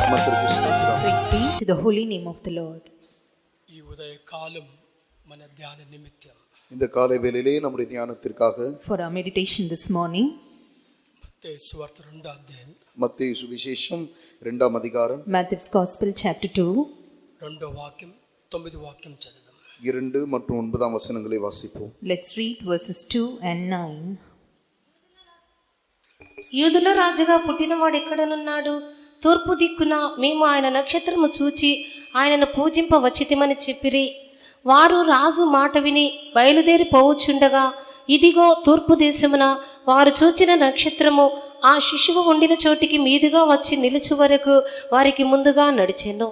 నామమునకు స్తోత్రం. Praise be to the holy name of the Lord. ఈ ఉదయకాలం మన ధ్యాన నిమిత్తం இந்த காலை வேளையிலே நம்முடைய தியானத்திற்காக For our meditation this morning, మత్తయి సువార్త 2వ అధ్యాయం மத்தேயு சுவிசேஷம் 2ஆம் அதிகாரம் Matthew's Gospel chapter 2, 2వ వాక్యం 9వ వాక్యం చదువుదాం. 2 மற்றும் 9ஆம் வசனங்களை வாசிப்போம். let's read verses 2 and 9. యూదుల రాజుగా పుట్టినవాడు ఎక్కడనున్నాడు? తూర్పు దిక్కున మేము ఆయన నక్షత్రము చూచి ఆయనను పూజింప వచ్చితిమని చెప్పిరి. వారు రాజు మాట విని బయలుదేరి పోవచ్చుండగా, ఇదిగో తూర్పు దేశమున వారు చూచిన నక్షత్రము ఆ శిశువు ఉండిన చోటికి మీదుగా వచ్చి నిలుచు వరకు వారికి ముందుగా నడిచెను.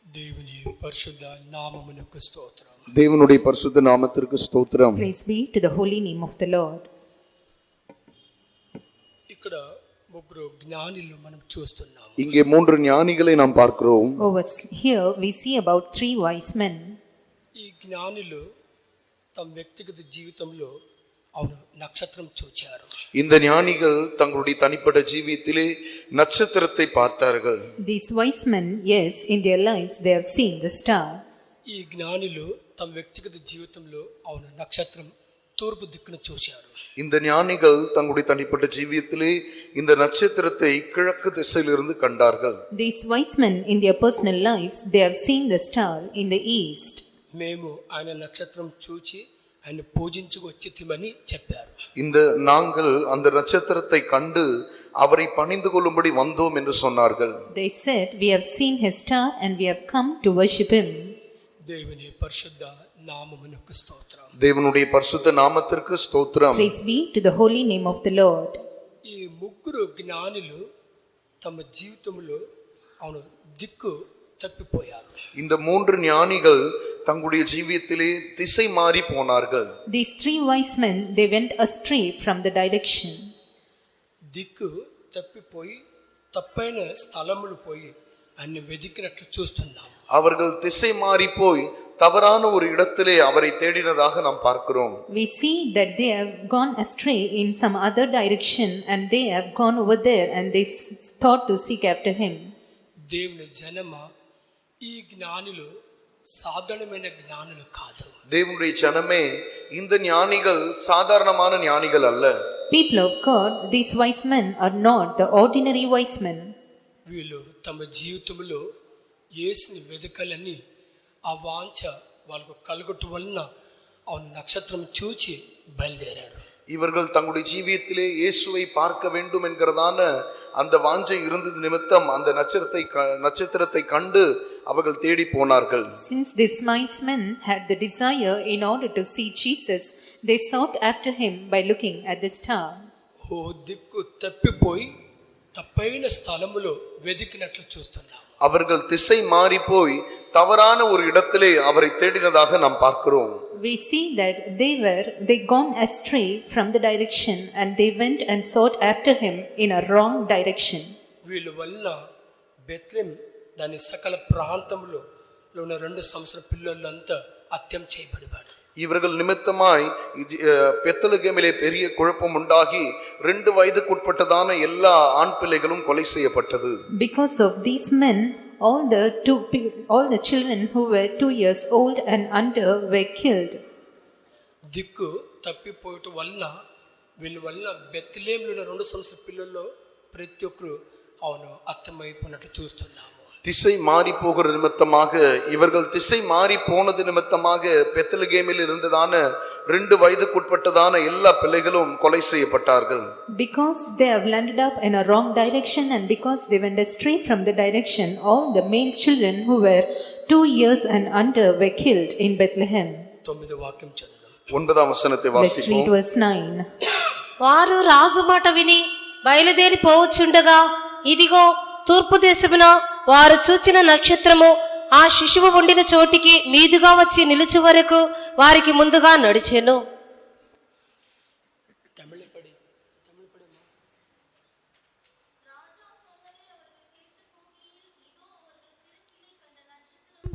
దేవుని పరిశుద్ధ నామమునకు స్తోత్రం. தேவனுடைய பரிசுத்த நாமத்திற்கு ஸ்தோத்திரம். Praise be to the holy name of the Lord. ఇక్కడ ముగ్గురు జ్ఞానులు మనం చూస్తున్నాము. இங்கே 3 ஞானிகளை நாம் பார்க்கிறோம். Over here we see about 3 wise men. ఈ జ్ఞానులు తమ వ్యక్తిగత జీవితంలో అవును నక్షత్రం చూచారు. இந்த ஞானிகள் தங்களுடைய தனிப்பட்ட ஜீவியத்திலே நட்சத்திரத்தை பார்த்தார்கள். These wise men, yes, in their lives they have seen the star. ఈ జ్ఞానులు తమ వ్యక్తిగత జీవితంలో అవును నక్షత్రం తూర్పు దిక్కును చూశారు. இந்த ஞானிகள் தங்களுடைய தனிப்பட்ட ஜீவியத்திலே இந்த நட்சத்திரத்தை கிழக்கு திசையிலிருந்து கண்டார்கள். These wise men in their personal lives they have seen the star in the east. మేము ఆయన నక్షత్రం చూచి ఆయన పూజించుకు వచ్చితిమని చెప్పారు. இந்த நாங்கள் அந்த நட்சத்திரத்தை கண்டு அவரை பணிந்து கொள்ளும்படி வந்தோம் என்று சொன்னார்கள். They said, we have seen his star and we have come to worship him. దేవుని పరిశుద్ధ నామమునకు స్తోత్రం. தேவனுடைய பரிசுத்த நாமத்திற்கு ஸ்தோத்திரம். Praise be to the holy name of the Lord. ఈ ముగ్గురు జ్ఞానులు తమ జీవితంలో అవును దిక్కు తప్పిపోయారు. இந்த 3 ஞானிகள் தங்களுடைய ஜீவியத்திலே திசை மாறி போனார்கள். These 3 wise men, they went astray from the direction. దిక్కు తప్పిపోయి తప్పైన స్థలములు పోయి అన్ని వెతికినట్లు చూస్తున్నాము. அவர்கள் திசை மாறி போய் தவறான ஒரு இடத்திலே அவரை தேடினதாக நாம் பார்க்கிறோம். We see that they have gone astray in some other direction and they have gone over there and they thought to seek after him. దేవుని జనమ ఈ జ్ఞానులు సాధారణమైన జ్ఞానులు కాదు. தேவனுடைய ஜனமே, இந்த ஞானிகள் சாதாரணமான ஞானிகள் அல்ல. People of God, these wise men are not the ordinary wise men. వీళ్ళు తమ జీవితంలో యేసుని వెదకాలని ఆ వాంఛ వాళ్ళకు కలుగటం వలన ఆ నక్షత్రం చూచి బయలుదేరారు. இவர்கள் தங்களுடைய ஜீவியத்திலே இயேசுவை பார்க்க வேண்டும் என்கிறதான அந்த வாஞ்சை இருந்தது நிமித்தம் அந்த நட்சத்திரத்தை கண்டு அவர்கள் தேடி போனார்கள். Since these wise men had the desire in order to see Jesus, they sought after him by looking at the star. ఓ దిక్కు తప్పిపోయి తప్పైన స్థలములో వెతికినట్లు చూస్తున్నాం. அவர்கள் திசை மாறி போய் தவறான ஒரு இடத்திலே அவரை தேடினதாக நாம் பார்க்கிறோம். We see that they gone astray from the direction and they went and sought after him in a wrong direction. వీళ్ళ వల్ల బెత్లెహేం దాని సకల ప్రాంతంలో ఉన్న 2 సంవత్సరాల పిల్లలంతా హత్య చేయబడినారు. இவர்கள் நிமித்தமாய் பெத்லகேமிலே பெரிய குழப்பம் உண்டாகி 2 வயதுக்குட்பட்டதான எல்லா ஆண் பிள்ளைகளும் கொலை செய்யப்பட்டது. Because of these men, all the children who were 2 years old and under were killed. దిక్కు తప్పిపోయటం వలన వీళ్ళ వల్ల బెత్లెహేంలో ఉన్న 2 సంవత్సరాల పిల్లల్లో ప్రతి ఒక్కరు అవును హత్యమైపోయినట్లు చూస్తున్నాము. திசை மாறி போகிற நிமித்தமாக இவர்கள் திசை மாறி போனது நிமித்தமாக பெத்லகேமில் இருந்ததான 2 வயதுக்குட்பட்டதான எல்லா பிள்ளைகளும் கொலை செய்யப்பட்டார்கள். Because they have landed up in a wrong direction and because they went astray from the direction, all the male children who were 2 years and under were killed in Bethlehem. 9వ వాక్యం చదువుదాం. 9ஆம் வசனத்தை Let's read வாசிப்போம். verse 9. వారు రాజు మాట విని బయలుదేరి పోవచ్చుండగా, ఇదిగో తూర్పు దేశమున వారు చూచిన నక్షత్రము ఆ శిశువు ఉండిన చోటికి మీదుగా వచ్చి నిలుచు వరకు వారికి ముందుగా నడిచెను.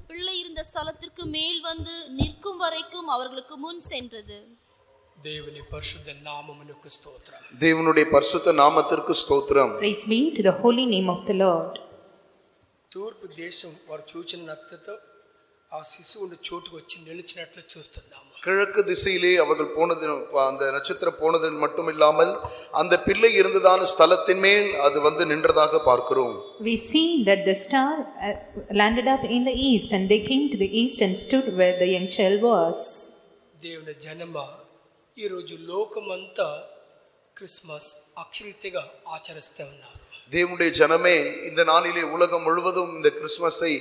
பிள்ளை இருந்த ஸ்தலத்திற்கு மேல் வந்து நிற்கும் வரைக்கும் அவர்களுக்கு முன் சென்றது. దేవుని పరిశుద్ధ నామమునకు స్తోత్రం. தேவனுடைய பரிசுத்த நாமத்திற்கு ஸ்தோத்திரம். Praise be to the holy name of the Lord. తూర్పు దేశం వారు చూచిన నక్షత్రం ఆ శిశువుని చోటుకు వచ్చి నిలిచినట్లు చూస్తున్నాము. கிழக்கு திசையிலே அவர்கள் போனது, அந்த நட்சத்திரம் போனது மட்டுமில்லாமல் அந்த பிள்ளை இருந்ததான ஸ்தலத்தின் மேல் அது நின்றதாக பார்க்கிறோம். We see that the star landed up in the east, and they came to the east and stood where the young child was. దేవుని జనమ ఈ రోజు లోకమంతా క్రిస్మస్ అక్షరీతిగా ఆచరిస్తూ ఉన్నారు. தேவனுடைய ஜனமே இந்த நாளிலே உலகம் முழுவதும் இந்த கிறிஸ்துமஸை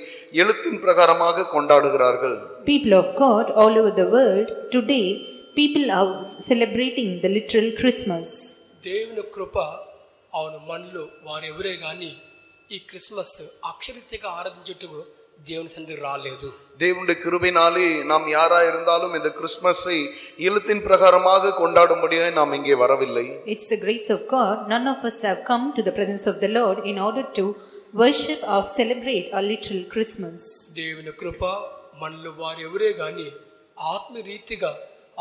எழுத்தின் பிரகாரமாக கொண்டாடுகிறார்கள். People of God all over the world today, people are celebrating the literal Christmas. దేవుని కృప అవును మనలో వారెవరే గాని ఈ క్రిస్మస్ అక్షరీతిగా ఆరాధించుటకు దేవుని సన్నిధికి రాలేదు. தேவனுடைய கிருபையினாலே நாம் யாரா இருந்தாலும் இந்த கிறிஸ்துமஸை எழுத்தின் பிரகாரமாக கொண்டாடும்படியாக நாம் இங்கே வரவில்லை. It's the grace of God. None of us have come to the presence of the Lord in order to worship or celebrate a literal Christmas. దేవుని కృప మనలో వారెవరే గాని ఆత్మరీతిగా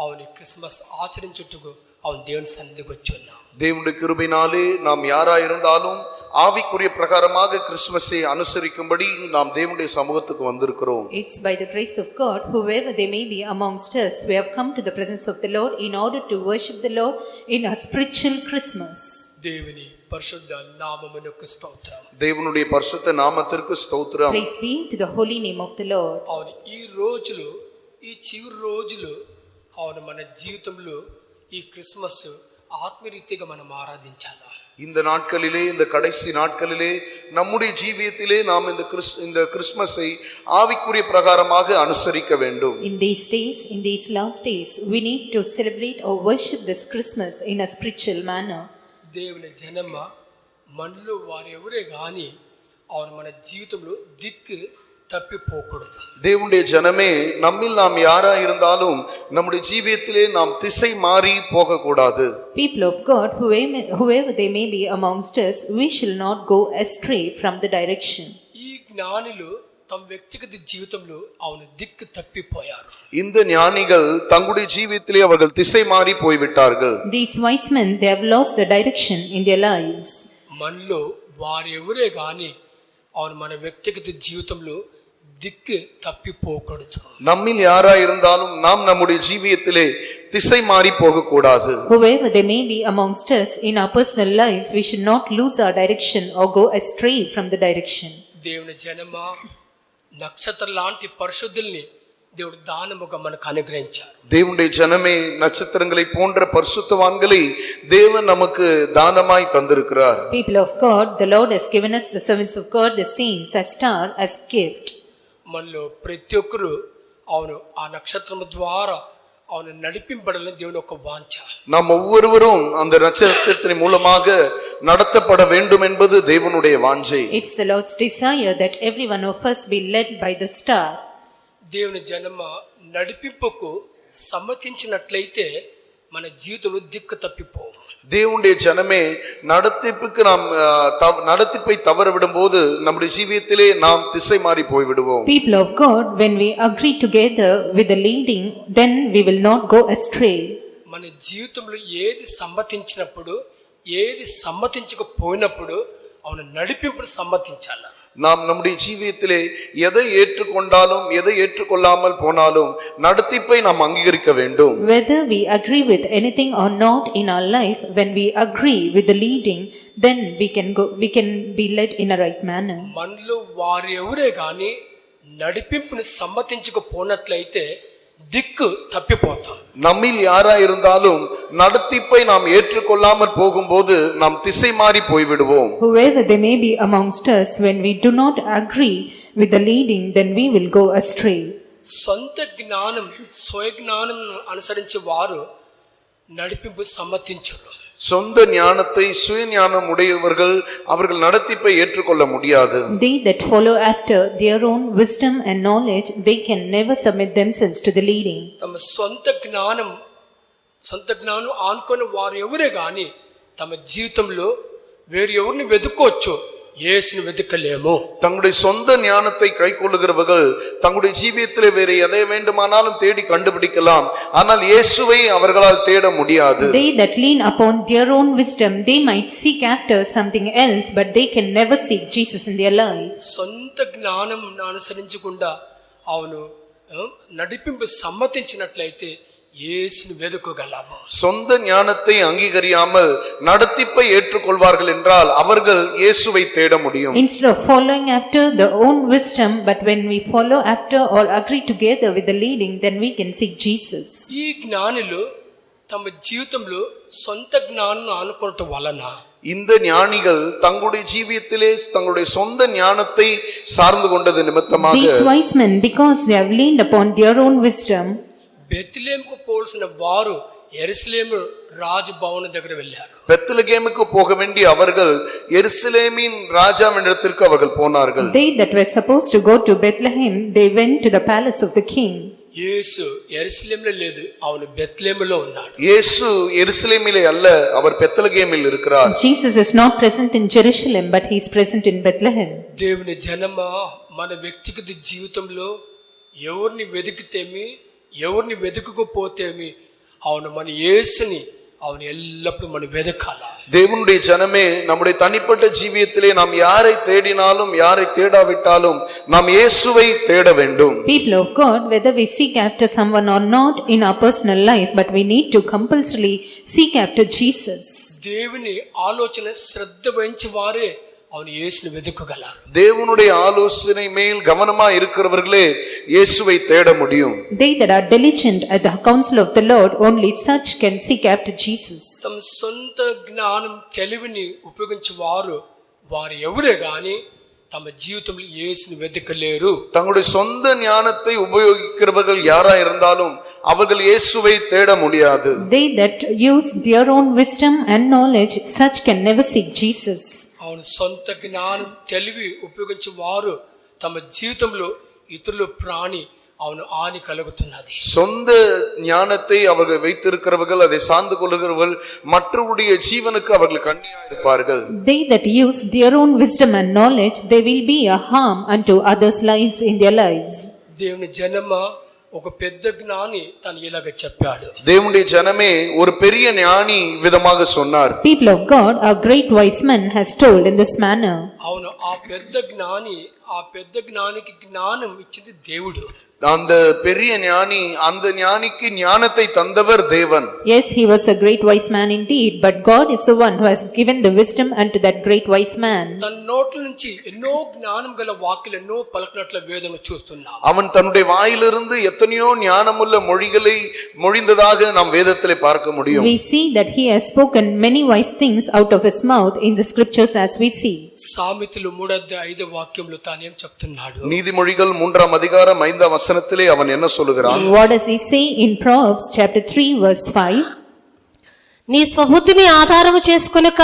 అవును క్రిస్మస్ ఆచరించుటకు అవును దేవుని సన్నిధికి వచ్చి ఉన్నాం. தேவனுடைய கிருபையினாலே நாம் யாரா இருந்தாலும் ஆவிக்குரிய பிரகாரமாக கிறிஸ்துமஸை அனுசரிக்கும்படி நாம் தேவனுடைய சமூகத்துக்கு வந்திருக்கிறோம். It's by the grace of God, whoever they may be amongst us, we have come to the presence of the Lord in order to worship the Lord in a spiritual Christmas. దేవుని పరిశుద్ధ నామమునకు స్తోత్రం. தேவனுடைய பரிசுத்த நாமத்திற்கு ஸ்தோத்திரம். Praise be to the holy name of the Lord. అవును ఈ రోజులు, ఈ చివరి రోజులు అవును మన జీవితంలో ఈ క్రిస్మస్ ఆత్మరీతిగా మనం ఆరాధించాలి. இந்த நாட்களிலே, இந்த கடைசி நாட்களிலே நம்முடைய ஜீவியத்திலே நாம் இந்த கிறிஸ்மஸை ஆவிக்குரிய பிரகாரமாக அனுசரிக்க வேண்டும். In these days, in these last days, we need to celebrate or worship this Christmas in a spiritual manner. దేవుని జనమ మనలో వారెవరే గాని అవును మన జీవితంలో దిక్కు தப்பிப்போகக்கூடாது. தேவனுடைய ஜனமே, நம்மில் நாம் யாரா இருந்தாலும் நம்முடைய ஜீவியத்திலே நாம் திசை மாறி போகக்கூடாது. People of God, whoever they may be amongst us, we shall not go astray from the direction. ఈ జ్ఞానులు తమ వ్యక్తిగత జీవితంలో అవును దిక్కు తప్పిపోయారు. இந்த ஞானிகள் தங்களுடைய ஜீவியத்திலே அவர்கள் திசை மாறி போய்விட்டார்கள். These wise men, they have lost the direction in their lives. మనలో వారెవరే గాని అవును మన వ్యక్తిగత జీవితంలో దిక్కు తప్పిపోకూడదు. நம்மில் யாரா இருந்தாலும் நாம் நம்முடைய ஜீவியத்திலே திசை மாறி போகக்கூடாது. Whoever they may be amongst us in our personal lives, we should not lose our direction or go astray from the direction. దేవుని జనమ నక్షత్రం లాంటి పరిశుద్ధుల్ని దేవుడు దానముగా మనకు అనుగ్రహించారు. தேவனுடைய ஜனமே, நட்சத்திரங்களை போன்ற பரிசுத்தவான்களை தேவன் நமக்கு தானமாய் தந்திருக்கிறார். People of God, the Lord has given us the servants of God, the saints, as star, as gift. మనలో ప్రతి ఒక్కరు అవును ఆ నక్షత్రము ద్వారా అవును నడిపింపడాలని దేవుని ఒక వాంఛ. நாம் ஒவ்வொருவரும் அந்த நட்சத்திரத்தின் மூலமாக நடத்தப்பட வேண்டும் என்பது தேவனுடைய வாஞ்சை. It's the Lord's desire that every one of us be led by the star. దేవుని జనమ నడిపింపుకు సమ్మతించినట్లయితే మన జీవితంలో దిక్కు తప్పిపోవు. தேவனுடைய ஜனமே, நடத்திப்பை தவற விடும்போது நம்முடைய ஜீவியத்திலே நாம் திசை மாறி போய்விடுவோம். People of God, when we agree together with the leading, then we will not go astray. మన జీవితంలో ఏది సమ్మతించినప్పుడు, ఏది సమ్మతించకపోయినప్పుడు అవును నడిపింపును సమ్మతించాలి. நாம் நம்முடைய ஜீவியத்திலே எதை ஏற்றுக்கொண்டாலும் எதை ஏற்றுக்கொள்ளாமல் போனாலும் நடத்திப்பை நாம் அங்கீகரிக்க வேண்டும். Whether we agree with anything or not in our life, when we agree with the leading, then we can be led in a right manner. మనలో వారెవరే గాని నడిపింపుని సమ్మతించకపోనట్లయితే దిక్కు తప్పిపోతాం. நம்மில் யாரா இருந்தாலும் நடத்திப்பை நாம் ஏற்றுக்கொள்ளாமல் போகும்போது நாம் திசை மாறி போய்விடுவோம். Whoever they may be amongst us, when we do not agree with the leading, then we will go astray. సొంత జ్ఞానం, స్వయజ్ఞానం అనుసరించి వారు నడిపింపు సమ్మతించరు. சொந்த ஞானத்தை, சுய ஞானம் உடையவர்கள் அவர்கள் நடத்திப்பை ஏற்றுக்கொள்ள முடியாது. They that follow after their own wisdom and knowledge, they can never submit themselves to the leading. తమ సొంత జ్ఞానం ఆనుకొని వారు ఎవరే గాని తమ జీవితంలో వేరు ఎవరిని వెతుక్కోవచ్చు, యేసుని వెతకలేము. தங்களுடைய சொந்த ஞானத்தை கைக்கொள்ளுகிறவர்கள் தங்களுடைய ஜீவியத்திலே வேறு எதை வேண்டுமானாலும் தேடி கண்டுபிடிக்கலாம், ஆனால் இயேசுவை அவர்களால் தேட முடியாது. They that lean upon their own wisdom, they might seek after something else, but they can never seek Jesus in their life. సొంత జ్ఞానం అనుసరించకుండా అవును నడిపింపు సమ్మతించినట్లయితే యేసుని వెతుకగలము. சொந்த ஞானத்தை அங்கீகரியாமல் நடத்திப்பை ஏற்றுக்கொள்வார்கள் என்றால் அவர்கள் இயேசுவை தேட முடியும். Instead of following after their own wisdom, but when we follow after or agree together with the leading, then we can seek Jesus. ఈ జ్ఞానులు తమ జీవితంలో సొంత జ్ఞానం అనుకోవటం వలన இந்த ஞானிகள் தங்களுடைய ஜீவியத்திலே தங்களுடைய சொந்த ஞானத்தை சார்ந்து கொண்டது நிமித்தமாக These wise men, because they have leaned upon their own wisdom, బెత్లెహేముకు పోల్సిన వారు యెరూషలేము రాజు భవన దగ్గర వెళ్ళారు. பெத்லகேமுக்கு போக வேண்டிய அவர்கள் எருசலேமின் ராஜாவினிடத்திற்கு அவர்கள் போனார்கள். they that were supposed to go to Bethlehem, they went to the palace of the king. యేసు యెరూషలేములో లేదు, அவను బెత్లెహేములో ఉన్నాడు. இயேசு எருசலேமிலே அல்ல, அவர் பெத்லகேமில் இருக்கிறார். Jesus is not present in Jerusalem, but he is present in Bethlehem. దేవుని జనమా, మన వ్యక్తిగత జీవితంలో ఎవరిని వెతికితేమి ఎవరిని వెతుకుపోతేమి అవును మన యేసుని அவன் எல்லப்போ மன வெதக்கால. தேவனுடைய ஜனமே, நம்முடைய தனிப்பட்ட ஜீவியத்திலே நாம் யாரை தேடினாலும் யாரை தேடாவிட்டாலும் நாம் இயேசுவை தேட வேண்டும். People of God, whether we seek after someone or not in our personal life, but we need to compulsorily seek after Jesus. దేవుని ఆలోచన శ్రద్ధ వహించి వారే அவன் இயேசுவை வெதுக்ககலார். தேவனுடைய ஆலோசனை மேல் கவனமா இருக்கிறவர்களே இயேசுவை தேட முடியும். They that are diligent at the counsel of the Lord, only such can seek after Jesus. తమ సొంత జ్ఞానం తెలివిని ఉపయోగించే వారు ఎవరే గాని తమ జీవితంలో యేసుని వెతకలేరు. தங்களுடைய சொந்த ஞானத்தை உபயோகிக்கிறவர்கள் யாரா இருந்தாலும் அவர்கள் இயேசுவை தேட முடியாது. They that use their own wisdom and knowledge, such can never seek Jesus. அவன் సొంత జ్ఞానం తెలివి ఉపయోగించే వారు తమ జీవితంలో ఇతరుల ప్రాణి அவனு ஆணி கலகுத்துన్నది. சொந்த ஞானத்தை அவர்கள் வைத்திருக்கிறவர்கள், அதை சார்ந்து கொள்ளுகிறவர்கள் மற்றவருடைய ஜீவனுக்கு அவர்கள் கண்ணியா இருப்பார்கள். They that use their own wisdom and knowledge, they will be a harm unto others' lives in their lives. దేవుని జనమా, ఒక పెద్ద జ్ఞాని తను ఇలాగ చెప్పాడు. தேவனுடைய ஜனமே, ஒரு பெரிய ஞானி விதமாக சொன்னார். People of God, a great wise man has told in this manner. అవును, ఆ పెద్ద జ్ఞానికి జ్ఞానం ఇచ్చింది దేవుడు. அந்த பெரிய ஞானி, அந்த ஞானிக்கு ஞானத்தை தந்தவர் தேவன். Yes, he was a great wise man indeed, but God is the one who has given the wisdom unto that great wise man. తన నోట్ల నుంచి ఎన్నో జ్ఞానం గల వాక్యాలు ఎన్నో పలకనట్ల వేదన చూస్తున్నాం. அவன் தன்னுடைய வாயிலிருந்து எத்தனையோ ஞானமுள்ள மொழிகளை மொழிந்ததாக நாம் வேதத்திலே பார்க்க முடியும். We see that he has spoken many wise things out of his mouth in the scriptures as we see. సామెతలు 3:5 వాక్యంలో తాను ఏం చెప్తున్నాడు? நீதிமொழிகள் 3ஆம் அதிகாரம் 5ஆம் வசனத்திலே அவன் என்ன சொல்லுகிறான்? What does he say in Proverbs chapter 3 verse 5? నీ స్వబుద్ధిని ఆధారము చేసుకొనక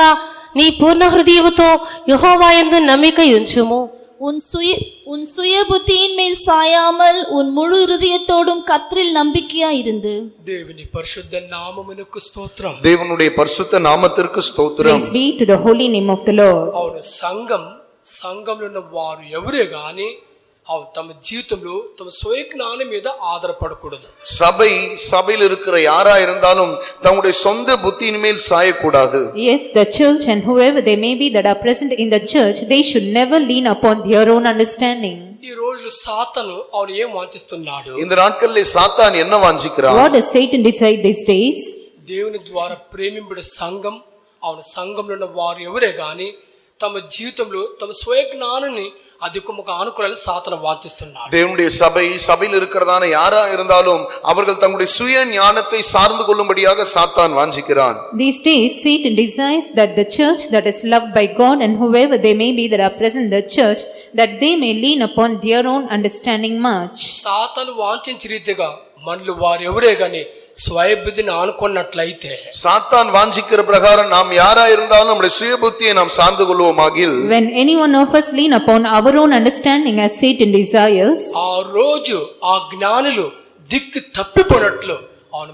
నీ పూర్ణ హృదయముతో యెహోవాయందు నమ్మిక ఉంచుము. உன் சுய புத்தியின் மேல் சாயாமல் உன் முழு இருதயத்தோடும் கர்த்தரில் நம்பிக்கையாயிருந்து. దేవుని పరిశుద్ధ నామమునకు స్తోత్రం. தேவனுடைய பரிசுத்த நாமத்திற்கு ஸ்தோத்திரம். Praise be to the holy name of the Lord. అవును, సంఘంలో ఉన్న వారు ఎవరే గాని తమ జీవితంలో తమ స్వయ జ్ఞానం మీద ఆధారపడకూడదు. சபையில் இருக்கிற யாரா இருந்தாலும் தங்களுடைய சொந்த புத்தியின் மேல் சாயக்கூடாது. Yes, the church and whoever they may be that are present in the church, they should never lean upon their own understanding. ఈ రోజుల్లో సాతాను அவன் ఏం వాంఛిస్తున్నాడు? இந்த நாட்களிலே சாத்தான் என்ன வாஞ்சிக்கிறான்? What does Satan decide these days? దేవుని ద్వారా ప్రేమింపబడే సంఘం, సంఘంలో ఉన్న వారు ఎవరే గాని తమ జీవితంలో తమ స్వయ జ్ఞానాన్ని அதிகமாக ஆணுக்குள்ள சாத்தானை வாஞ்சிస్తున్నాர். தேவனுடைய சபையில் இருக்கிறதான யாரா இருந்தாலும் அவர்கள் தங்களுடைய சுய ஞானத்தை சார்ந்து கொள்ளும்படியாக சாத்தான் வாஞ்சிக்கிறான். These days Satan desires that the church that is loved by God and whoever they may be that are present in the church, that they may lean upon their own understanding much. సాతాను వాంఛించే రీతిగా మనలో వారు ఎవరే గాని స్వయబుద్ధిని ఆనుకున్నట్లయితే, சாத்தான் வாஞ்சிக்கிற பிரகாரம் நாம் யாரா இருந்தாலும் நம்முடைய சுய புத்தியை நாம் சார்ந்து கொள்வோமாகில், when any one of us lean upon our own understanding as Satan desires, ఆ రోజు ఆ జ్ఞానులు దిక్కు తప్పిపోనట్లు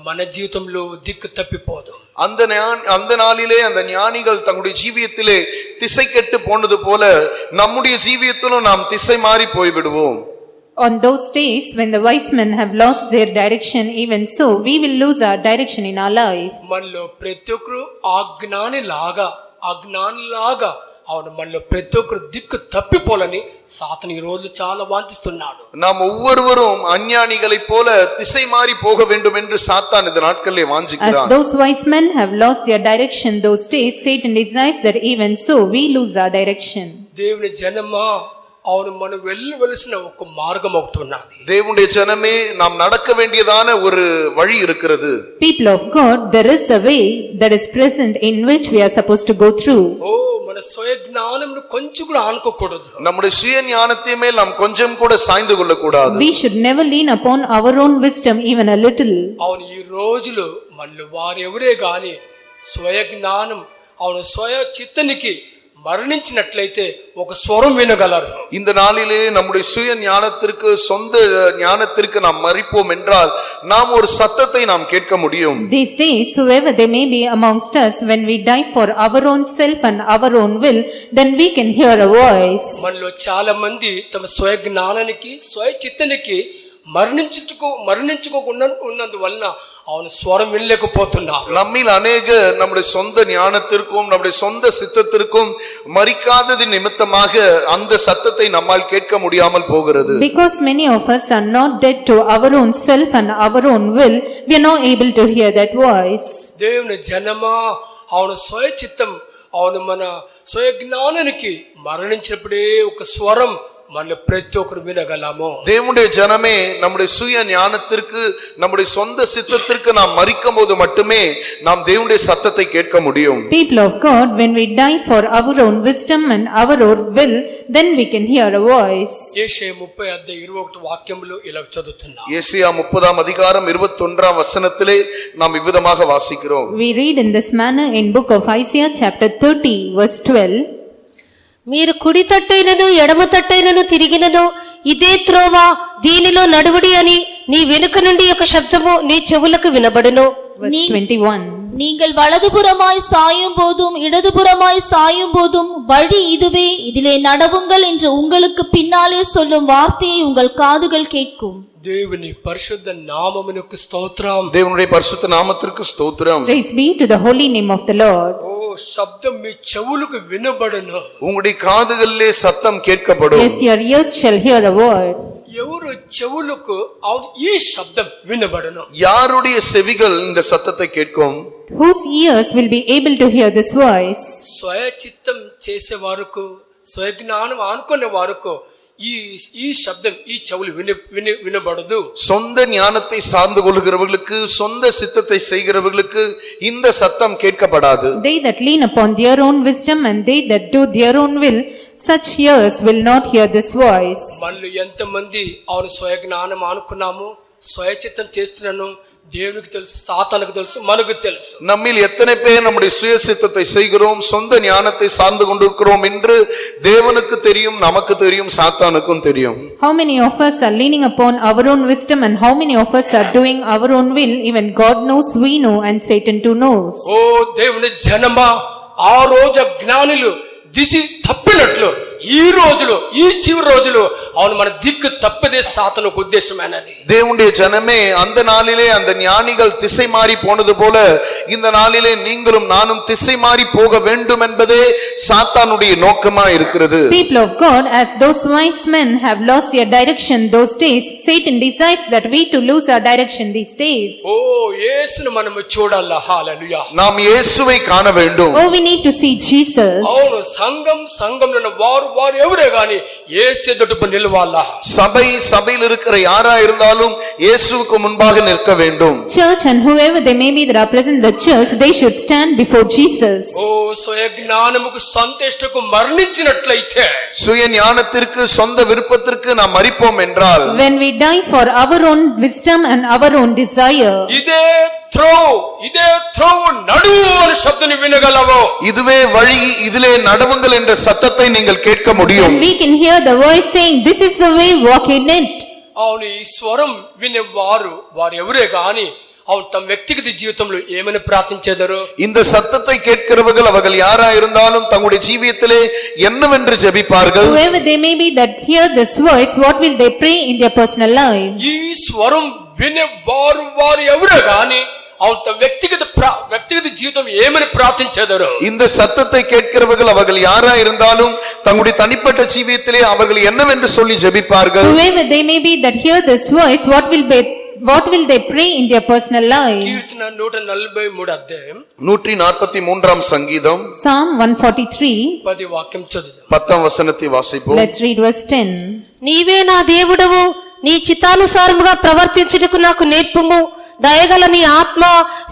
మన జీవితంలో దిక్కు తప్పిపోదు. அந்த நாளிலே அந்த ஞானிகள் தங்களுடைய ஜீவியத்திலே திசை கெட்டு போனது போல நம்முடைய ஜீவியத்திலும் நாம் திசை மாறி போய்விடுவோம். On those days when the wise men have lost their direction, even so we will lose our direction in our life. మనలో ప్రతి ఒక్కరు అజ్ఞానిలాగా అవును మనలో ప్రతి ఒక్కరు దిక్కు తప్పిపోలని సాతాను ఈ రోజు చాలా వాంఛిస్తున్నాడు. நாம் ஒவ்வொருவரும் அஞ்ஞானிகளைப் போல திசை மாறி போக வேண்டும் என்று சாத்தான் இந்த நாட்களிலே வாஞ்சிக்கிறான். As those wise men have lost their direction those days, Satan desires that even so we lose our direction. దేవుని జనమా అవును మనం వెళ్ళవలసిన ఒక మార్గం ఒకటి ఉన్నది. தேவனுடைய ஜனமே நாம் நடக்க வேண்டியதான ஒரு வழி இருக்கிறது. People of God, there is a way that is present in which we are supposed to go through. మన స్వయ జ్ఞానంను కొంచెం కూడా ఆనుకోకూడదు. நம்முடைய சுய ஞானத்தை மேல் நாம் கொஞ்சம் கூட சாய்ந்து கொள்ள கூடாது. We should never lean upon our own wisdom even a little. అవును ఈ రోజులో మనలో వారు ఎవరే గాని స్వయ జ్ఞానం అవును స్వయ చిత్తానికి మరణించినట్లయితే ఒక స్వరం వినగలరు. இந்த நாளிலே நம்முடைய சுய ஞானத்திற்கு சொந்த ஞானத்திற்கு நாம் மறிப்போம் என்றால் நாம் ஒரு சத்தத்தை நாம் கேட்க முடியும். These days whoever they may be amongst us, when we die for our own self and our own will, then we can hear a voice. మనలో చాలా మంది తమ స్వయ జ్ఞానానికి స్వయ చిత్తానికి మరణించుకోకుండా ఉన్నందువలన அவன் ஸ்வரம் வினலேకపోతున్నాர். நம்மில் அநேகர் நம்முடைய சொந்த ஞானத்திற்கும் நம்முடைய சொந்த சித்தத்திற்கும் மரிக்காதது நிமித்தமாக அந்த சத்தத்தை நம்மால் கேட்க முடியாமல் போகிறது. Because many of us are not dead to our own self and our own will, we are not able to hear that voice. దేవుని జనమా அவன் స్వయ చిత్తం அவன் మన స్వయ జ్ఞానానికి మరణించినప్పుడే ఒక స్వరం మన ప్రతి ఒక్కరు వినగలము. தேவனுடைய ஜனமே நம்முடைய சுய ஞானத்திற்கு நம்முடைய சொந்த சித்தத்திற்கு நாம் மரிக்கும்போது மட்டுமே நாம் தேவனுடைய சத்தத்தை கேட்க முடியும். People of God, when we die for our own wisdom and our own will, then we can hear a voice. యెషయా 30:21 వాక్యములో ఇలా చదువుతున్నాం. யெஷயா 30:21 நாம் இவ்விதமாக வாசிக்கிறோம். We read in this manner in book of Isaiah chapter 30 verse 12. మీరు కుడి తట్టైనను ఎడమ తట్టైనను తిరిగినను ఇదే త్రోవ దీనిలో నడువుడి అని నీ వెనుక నుండి ఒక శబ్దము నీ చెవులకు వినబడును. Verse 21. நீங்கள் வலதுபுறமாய் சாயும் போதும் இடதுபுறமாய் சாயும் போதும் வழி இதுவே, இதிலே நடவுங்கள் என்று உங்களுக்கு பின்னாலே சொல்லும் வார்த்தையை உங்கள் காதுகள் கேட்கும். దేవుని పరిశుద్ధ నామమునకు స్తోత్రం. தேவனுடைய பரிசுத்த நாமத்திற்கு ஸ்தோத்திரம். Praise be to the holy name of the Lord. శబ్దం మీ చెవులకు వినబడును. உங்களுடைய காதுகளிலே சத்தம் கேட்கப்படும். Yes, your ears shall hear a word. ఎవరు చెవులకు ఈ శబ్దం వినబడును? யாருடைய செவிகள் இந்த சத்தத்தை கேட்கும்? Whose ears will be able to hear this voice? స్వయ చిత్తం చేసే వారికి స్వయ జ్ఞానం ఆనుకునే వారికి ఈ శబ్దం ఈ చెవులు వినబడదు. சொந்த ஞானத்தை சார்ந்து கொள்கிறவர்களுக்கு சொந்த சித்தத்தை செய்கிறவர்களுக்கு இந்த சத்தம் கேட்கப்படாது. They that lean upon their own wisdom and they that do their own will, such ears will not hear this voice. మనలో ఎంతమంది అవును స్వయ జ్ఞానం ఆనుకున్నాము, స్వయ చిత్తం చేస్తున్నాను, దేవునికి తెలుసు, సాతానుకు తెలుసు, మనకు తెలుసు. நம்மில் எத்தனை பேர் நம்முடைய சுய சித்தத்தை செய்கிறோம், சொந்த ஞானத்தை சார்ந்து கொண்டிருக்கிறோம் என்று தேவனுக்கு தெரியும், நமக்கு தெரியும், சாத்தானுக்கும் தெரியும். How many of us are leaning upon our own wisdom and how many of us are doing our own will? Even God knows, we know, and Satan too knows. ఓ దేవుని జనమా, ఆ రోజు జ్ఞానులు దిశ తప్పినట్లు ఈ రోజులో ఈ చివరి రోజులో అవును మన దిక్కు తప్పదే సాతానుకు ఉద్దేశమైనది. தேவனுடைய ஜனமே, அந்த நாளிலே அந்த ஞானிகள் திசை மாறி போனது போல இந்த நாளிலே நீங்களும் நானும் திசை மாறி போக வேண்டும் என்பதே சாத்தானுடைய நோக்கமா இருக்கிறது. People of God, as those wise men have lost their direction those days, Satan desires that we to lose our direction these days. ఓ యేసును మనం చూడాలా. హల్లెలూయా. நாம் இயேசுவை காண வேண்டும். Oh, we need to see Jesus. అవును సంఘంలో వారు ఎవరే గాని యేసు ఎదుట నిలవాలా. சபையில் இருக்கிற யாரா இருந்தாலும் இயேசுவுக்கு முன்பாக நிற்க வேண்டும். Church and whoever they may be that are present in the church, they should stand before Jesus. ఓ స్వయ జ్ఞానముకు సంతేష్టకు మరణించినట్లయితే, சுய ஞானத்திற்கு சொந்த விருப்பத்திற்கு நாம் மரிப்போம் என்றால், when we die for our own wisdom and our own desire, ఇదే త్రోవ నడువు అనే శబ్దాన్ని వినగలవు. இதுவே வழி, இதிலே நடவுங்கள் என்ற சத்தத்தை நீங்கள் கேட்க முடியும். we can hear the voice saying, this is the way, walk in it. అవును ఈ స్వరం వినేవారు ఎవరే గాని అవును తమ వ్యక్తిగత జీవితంలో ఏమని ప్రార్థించేదారు? இந்த சத்தத்தை கேட்கிறவர்கள் அவர்கள் யாரா இருந்தாலும் தங்களுடைய ஜீவியத்திலே என்னவென்று ஜெபிப்பார்கள்? Whoever they may be that hear this voice, what will they pray in their personal lives? ఈ స్వరం వినే వారు ఎవరో గాని అవును తమ వ్యక్తిగత జీవితం ఏమని ప్రార్థించేదారు? இந்த சத்தத்தை கேட்கிறவர்கள் அவர்கள் யாரா இருந்தாலும் தங்களுடைய தனிப்பட்ட ஜீவியத்திலே அவர்கள் என்னவென்று சொல்லி ஜெபிப்பார்கள்? Whoever they may be that hear this voice, what will they pray in their personal lives? కీర్తన 143 అధ్యాయం 143 சங்கீதம் Psalm 143. 10 వాక్యం చదువుదాం. 10 వచనத்தை వాసిப்போம். Let's read verse 10. నీవే నా దేవుడవు, నీ చిత్తానుసారముగా ప్రవర్తించుటకు నాకు నేర్పుము. దయగల నీ ఆత్మ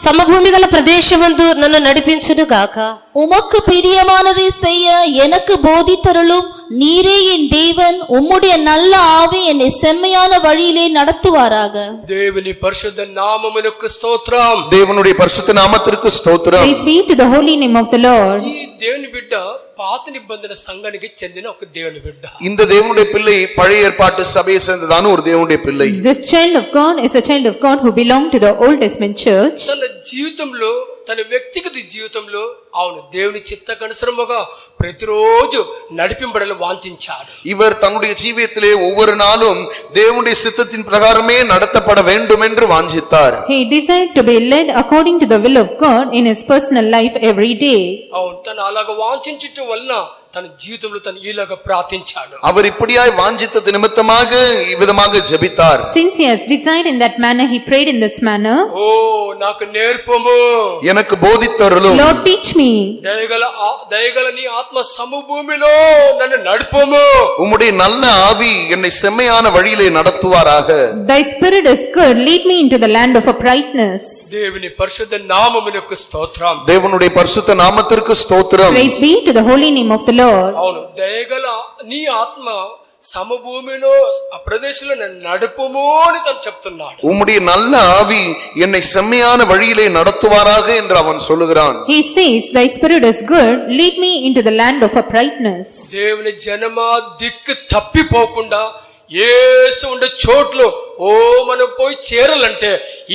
సమభూమి గల ప్రదేశమందు నన్ను నడిపించును గాక. உமக்கு பிரியமானதை செய்ய எனக்கு போதித்தருளும். நீரே என் தேவன், உம்முடைய நல்ல ஆவி என்னை செம்மையான வழியிலே நடத்துவாராக. దేవుని పరిశుద్ధ నామమునకు స్తోత్రం. தேவனுடைய பரிசுத்த நாமத்திற்கு ஸ்தோத்திரம். Praise be to the holy name of the Lord. ఈ దేవుని బిడ్డ పాత నిబంధన సంఘానికి చెందిన ఒక దేవుని బిడ్డ. இந்த தேவனுடைய பிள்ளை பழைய ஏற்பாட்டு சபையை சேர்ந்ததான ஒரு தேவனுடைய பிள்ளை. This child of God is a child of God who belonged to the Old Testament church. తన జీవితంలో తన వ్యక్తిగత జీవితంలో అవును దేవుని చిత్తకనుసరముగా ప్రతిరోజు నడిపింపడలు వాంఛించాడు. இவர் தன்னுடைய ஜீவியத்திலே ஒவ்வொரு நாளும் தேவனுடைய சித்தத்தின் பிரகாரமே நடத்தப்பட வேண்டும் என்று வாஞ்சித்தார். He desired to be led according to the will of God in his personal life every day. అవును తను అలాగ వాంఛించటం వలన తన జీవితంలో తను ఈలాగా ప్రార్థించాడు. அவர் இப்படியாய் வாஞ்சித்தது நிமித்தமாக இவ்விதமாக ஜெபித்தார். Since he has desired in that manner, he prayed in this manner. ఓ నాకు నేర్పము, எனக்கு போதித்தருளும். Lord, teach me. దయగల నీ ఆత్మ సమభూమిలో నన్ను నడుపుము. உம்முடைய நல்ல ஆவி என்னை செம்மையான வழியிலே நடத்துவாராக. Thy spirit is good, lead me into the land of uprightness. దేవుని పరిశుద్ధ నామమునకు స్తోత్రం. தேவனுடைய பரிசுத்த நாமத்திற்கு ஸ்தோத்திரம். Praise be to the holy name of the Lord. అవును దయగల నీ ఆత్మ సమభూమిలో ఆ ప్రదేశంలో నన్ను నడుపుము అని తను చెప్తున్నాడు. உம்முடைய நல்ல ஆவி என்னை செம்மையான வழியிலே நடத்துவாராக என்று அவன் சொல்லுகிறான். He says, thy spirit is good, lead me into the land of uprightness. దేవుని జనమా దిక్కు తప్పిపోకుండా యేసు ఉండే చోట్లో మనం పోయి చేరాలంటే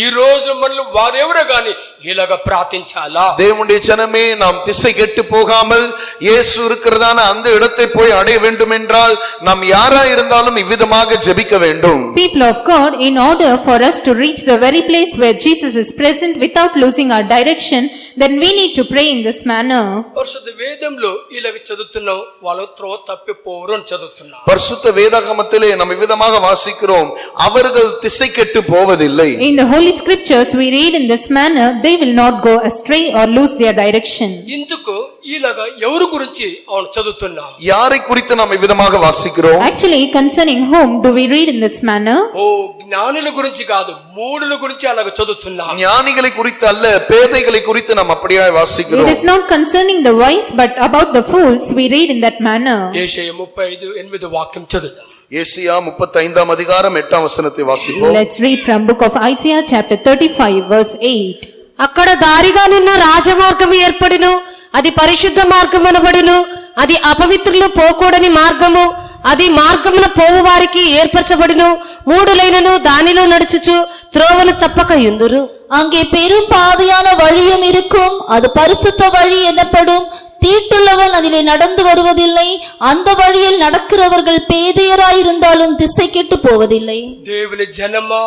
ఈ రోజు మనల్ని వారెవరో గాని ఇలాగా ప్రార్థించాలా? தேவனுடைய ஜனமே, நாம் திசை கெட்டு போகாமல் இயேசு இருக்கிறதான அந்த இடத்தை போய் அடைய வேண்டும் என்றால் நாம் யாரா இருந்தாலும் இவ்விதமாக ஜெபிக்க வேண்டும். People of God, in order for us to reach the very place where Jesus is present without losing our direction, then we need to pray in this manner. పరిశుద్ధ వేదంలో ఇలాగ చదువుతున్నాం, వాళ్ళు త్రోవ తప్పిపోరు అని చదువుతున్నాం. பரிசுத்த வேதாகமத்திலே நாம் இவ்விதமாக வாசிக்கிறோம், அவர்கள் திசை கெட்டு போவதில்லை. In the holy scriptures we read in this manner, they will not go astray or lose their direction. ఇందుకు ఇలాగ ఎవరి గురించి అవును చదువుతున్నాం? யாரை குறித்து நாம் இவ்விதமாக வாசிக்கிறோம்? Actually, concerning whom do we read in this manner? ఓ జ్ఞానుల గురించి కాదు, మూఢుల గురించి అలాగ చదువుతున్నాం. ஞானிகளை குறித்து அல்ல, பேதைகளை குறித்து நாம் அப்படியே It வாசிக்கிறோம். is not concerning the wise, but about the fools we read in that manner. యేషయ 35:8 వాక్యం చదువుదాం. ஏசியா 35 அதிகாரம் 8 வசனத்தை வாசிப்போம். Let's read from book of Isaiah chapter 35 verse 8. అక్కడ దారిగానున్న రాజమార్గము ఏర్పడును, అది పరిశుద్ధ మార్గమనబడును. అది అపవిత్రులు పోకూడని మార్గము, అది మార్గమున పోవు వారికి ఏర్పరచబడును. మూఢులైనను దానిలో నడుచుచు త్రోవను తప్పక యుందురు. அங்கே பெரும் பாதையான வழியும் இருக்கும், அது பரிசுத்த வழி எனப்படும். தீட்டுள்ளவன் அதிலே நடந்து வருவதில்லை, அந்த வழியில் நடக்கிறவர்கள் பேதையராயிருந்தாலும் திசை கெட்டு போவதில்லை. దేవుని జనమా,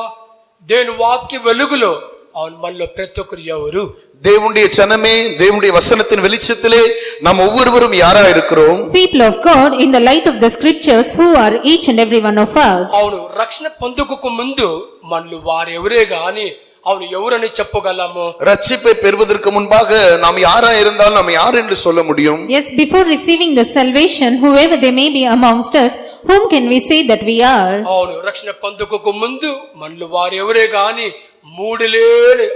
దేవుని వాక్య వెలుగులో అవును మనలో ప్రతి ఒక్కరు ఎవరు? தேவனுடைய ஜனமே, தேவனுடைய வசனத்தின் வெளிச்சத்திலே நாம் ஒவ்வொருவரும் யாரா இருக்கிறோம்? People of God, in the light of the scriptures, who are each and every one of us. అవును రక్షణ పొందుకోక ముందు మనలు వారెవరే గాని అవును ఎవరని చెప్పగలము? ரட்சிப்பை பெறுவதற்கு முன்பாக நாம் யாரா இருந்தாலும் நாம் யார் என்று சொல்ல முடியும்? Yes, before receiving the salvation, whoever they may be amongst us, whom can we say that we are? అవును రక్షణ పొందుకోక ముందు మనలు వారెవరే గాని మూడులే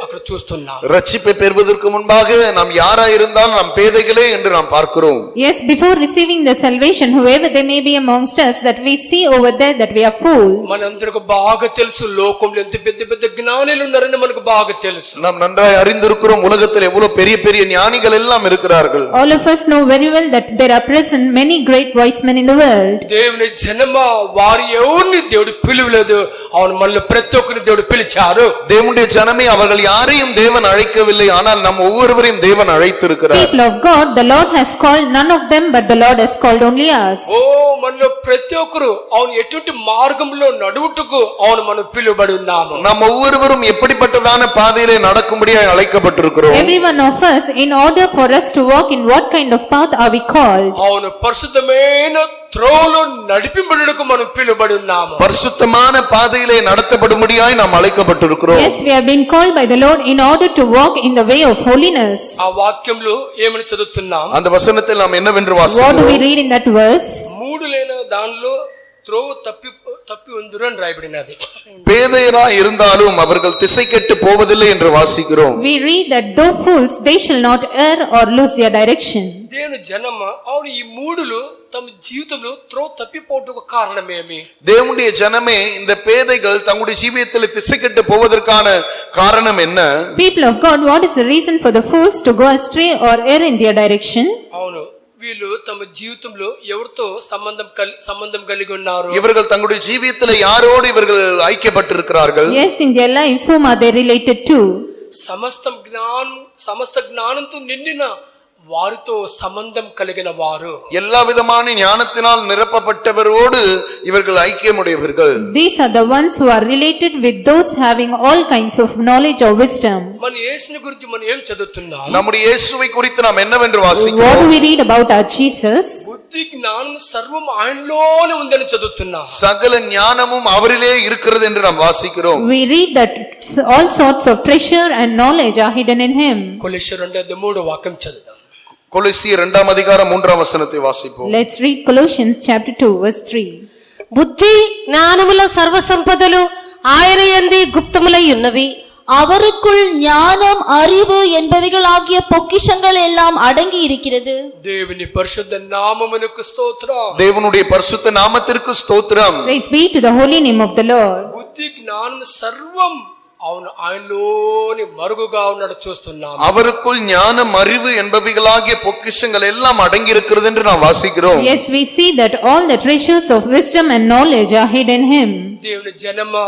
అక్కడ చూస్తున్నాం. ரட்சிப்பை பெறுவதற்கு முன்பாக நாம் யாரா இருந்தாலும் நாம் பேதைகளே என்று நாம் பார்க்கிறோம். Yes, before receiving the salvation, whoever they may be amongst us, that we see over there that we are fools. మనందరికి బాగా తెలుసు లోకంలో ఎంత పెద్ద పెద్ద జ్ఞానులు ఉన్నారని మనకు బాగా తెలుసు. நாம் நன்றாய் அறிந்திருக்கிறோம், உலகத்தில் எவ்வளவு பெரிய பெரிய ஞானிகள் எல்லாம் இருக்கிறார்கள். All of us know very well that there are present many great wise men in the world. దేవుని జనమా, వారు ఎవరిని దేవుడు పిలువలేదు, అవును మనల్ని ప్రతి ఒక్కరిని దేవుడు పిలిచారు. தேவனுடைய ஜனமே, அவர்கள் யாரையும் தேவன் அழைக்கவில்லை, ஆனால் நம் ஒவ்வொருவரையும் தேவன் அழைத்திருக்கிறார். People of God, the Lord has called none of them, but the Lord has called only us. ఓ మనలో ప్రతి ఒక్కరు అవును ఎటువంటి మార్గంలో నడువుటకు అవును మనం పిలువబడి ఉన్నాము. நாம் ஒவ்வொருவரும் எப்படிப்பட்டதான பாதையிலே நடக்கும்படியாக அழைக்கப்பட்டிருக்கிறோம். Every one of us, in order for us to walk in what kind of path are we called? అవును పరిశుద్ధమైన త్రోవలో నడిపింపబడుటకు మనం పిలువబడి ఉన్నాము. பரிசுத்தமான பாதையிலே நடத்தப்படும்படியாய் நாம் அழைக்கப்பட்டிருக்கிறோம். Yes, we have been called by the Lord in order to walk in the way of holiness. ఆ వాక్యంలో ఏమని చదువుతున్నాం? அந்த வசனத்தில் நாம் என்னவென்று What do வாசிக்கிறோம்? we read in that verse? మూడు లేన దానిలో త్రోవ తప్పి ఉందిరు అని రాయబడినది. பேதையராய் இருந்தாலும் அவர்கள் திசை கெட்டு போவதில்லை என்று வாசிக்கிறோம். We read that though fools, they shall not err or lose their direction. దేవుని జనమ అవును ఈ మూడులు తమ జీవితంలో త్రోవ తప్పిపోవటకు కారణమేమి? தேவனுடைய ஜனமே, இந்த பேதைகள் தங்களுடைய ஜீவியத்தில் திசை கெட்டு போவதற்கான காரணம் என்ன? People of God, what is the reason for the fools to go astray or err in their direction? అవును వీళ్ళు తమ జీవితంలో ఎవరితో సంబంధం కలిగి ఉన్నారు? இவர்கள் தங்களுடைய ஜீவியத்தில் யாரோடு இவர்கள் ஐக்கியப்பட்டிருக்கிறார்கள்? Yes, in their lives, whom are they related to? సమస్త జ్ఞానంతో నిండిన వారితో సంబంధం కలిగిన వారు. எல்லா விதமான ஞானத்தினால் நிரப்பப்பட்டவரோடு இவர்கள் ஐக்கியமுடையவர்கள். These are the ones who are related with those having all kinds of knowledge or wisdom. మన యేసుని గురించి మనం ఏం చదువుతున్నాం? நம்முடைய இயேசுவை குறித்து நாம் என்னவென்று What வாசிக்கிறோம்? do we read about our Jesus? బుద్ధి జ్ఞానం సర్వం ఆయనలోనే ఉందని చదువుతున్నాం. சகல ஞானமும் அவரிலே இருக்கிறது என்று நாம் வாசிக்கிறோம். We read that all sorts of treasure and knowledge are hidden in him. కొలెషియర్ 2:3 వాక్యం చదువుదాం. கொலோசியர் 2:3 வாசிப்போம். Let's read Colossians chapter 2 verse 3. బుద్ధి జ్ఞానముల సర్వ సంపదలు ఆయన యందు గుప్తములై ఉన్నవి. அவருக்குள் ஞானம் அறிவு என்பவைகள் ஆகிய பொக்கிஷங்கள் எல்லாம் அடங்கி இருக்கிறது. దేవుని పరిశుద్ధ నామమునకు స్తోత్రం. தேவனுடைய பரிசுத்த நாமத்திற்கு ஸ்தோத்திரம். Praise be to the holy name of the Lord. బుద్ధి జ్ఞానం సర్వం అవును ఆయనలోని మరుగుగా ఉన్నాడు చూస్తున్నాం. அவருக்குள் ஞானம் அறிவு என்பவைகளாகிய பொக்கிஷங்கள் எல்லாம் அடங்கி இருக்கிறது என்று நாம் வாசிக்கிறோம். Yes, we see that all the treasures of wisdom and knowledge are hidden in him. దేవుని జనమా,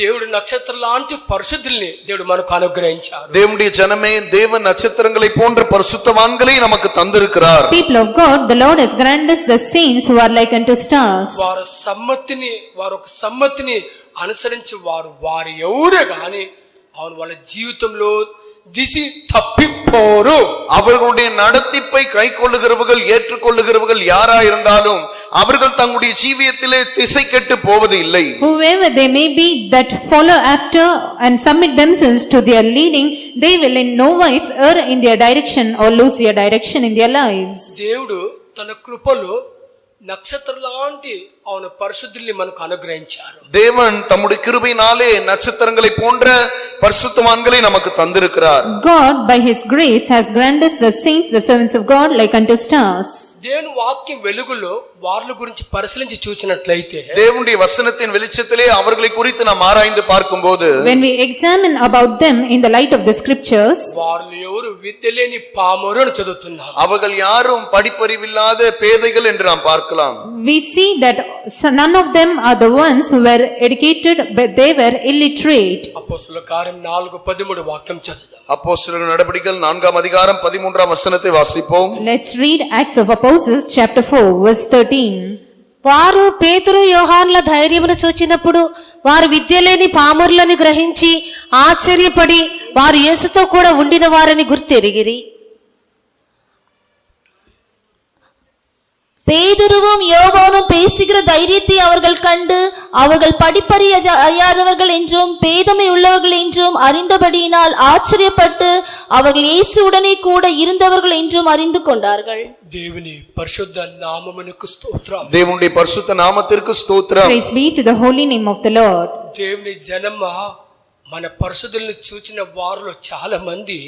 దేవుడి నక్షత్రం లాంటి పరిశుద్ధుల్ని దేవుడు మనకు అనుగ్రహించారు. தேவனுடைய ஜனமே, தேவ நட்சத்திரங்களை போன்ற பரிசுத்தவான்களை நமக்கு தந்திருக்கிறார். People of God, the Lord has granted us the saints who are like unto stars. వారి సమ్మతిని అనుసరించి వారు ఎవరే గాని అవును వాళ్ళ జీవితంలో దిశి తప్పిపోరు. அவர்களுடைய நடத்திப்பை கை கொள்ளுகிறவர்கள் ஏற்றுக்கொள்ளுகிறவர்கள் யாரா இருந்தாலும் அவர்கள் தங்களுடைய ஜீவியத்திலே திசை கெட்டு போவது இல்லை. Whoever they may be that follow after and submit themselves to their leading, they will in no wise err in their direction or lose their direction in their lives. దేవుడు తన కృపలో నక్షత్రం లాంటి అవును పరిశుద్ధుల్ని మనకు అనుగ్రహించారు. தேவன் தம்முடைய கிருபையினாலே நட்சத்திரங்களை போன்ற பரிசுத்தவான்களை நமக்கு தந்திருக்கிறார். God by his grace has granted us the saints, the servants of God, like unto stars. దేవుని వాక్యం వెలుగులో వాళ్ళ గురించి పరిశీలించి చూచినట్లయితే தேவனுடைய வசனத்தின் வெளிச்சத்திலே அவர்களை குறித்து நாம் ஆராய்ந்து பார்க்கும்போது When we examine about them in the light of the scriptures, వాళ్ళు ఎవరు విద్య లేని పామరు అని చదువుతున్నారు. அவர்கள் யாரும் படிப்பறிவில்லாத பேதைகள் என்று நாம் பார்க்கலாம். we see that none of them are the ones who were educated, but they were illiterate. అపోస్తలుల కార్యం 4:13 వాక్యం చదువుదాం. அப்போஸ்தலர் நடபடிகள் 4:13 வாசிப்போம். Let's read Acts of Apostles chapter 4 verse 13. వారు పేతురు యోహానుల ధైర్యమును చూచినప్పుడు వారు విద్యలేని పామరులను గ్రహించి ఆశ్చర్యపడి వారు యేసుతో కూడా ఉండిన వారని గుర్తెరిగిరి. பேதுருவும் யோவானும் பேசுகிற தைரியத்தை அவர்கள் கண்டு அவர்கள் படிப்பறியாதவர்கள் என்றும் பேதமை உள்ளவர்கள் என்றும் அறிந்தபடியினால் ஆச்சரியப்பட்டு அவர்கள் இயேசுவுடனே கூட இருந்தவர்கள் என்றும் அறிந்து கொண்டார்கள். దేవుని పరిశుద్ధ నామమునకు స్తోత్రం. தேவனுடைய பரிசுத்த நாமத்திற்கு ஸ்தோத்திரம். Praise be to the holy name of the Lord. దేవుని జనమా, మన పరిశుద్ధులను చూచిన వారిలో చాలా మంది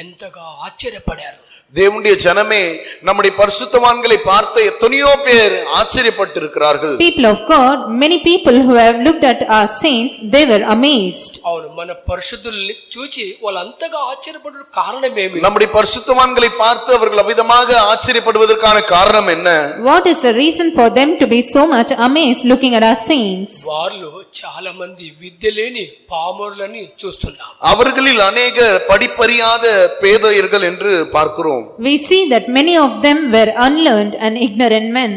ఎంతగా ఆశ్చర్యపడారు. தேவனுடைய ஜனமே, நம்முடைய பரிசுத்தவான்களை பார்த்த எத்தனையோ பேர் ஆச்சரியப்பட்டிருக்கிறார்கள். People of God, many people who have looked at our saints, they were amazed. అవును, మన పరిశుద్ధుల్ని చూచి వాళ్ళంతగా ఆశ్చర్యపడే కారణమేమి? நம்முடைய பரிசுத்தவான்களை பார்த்து அவர்கள் அவ்விதமாக ஆச்சரியப்படுவதற்கான காரணம் என்ன? What is the reason for them to be so much amazed looking at our saints? వారిలో చాలా మంది విద్య లేని పామరులని చూస్తున్నాం. அவர்களில் அநேகர் படிப்பறியாத பேதையர்கள் என்று பார்க்கிறோம். We see that many of them were unlearned and ignorant men.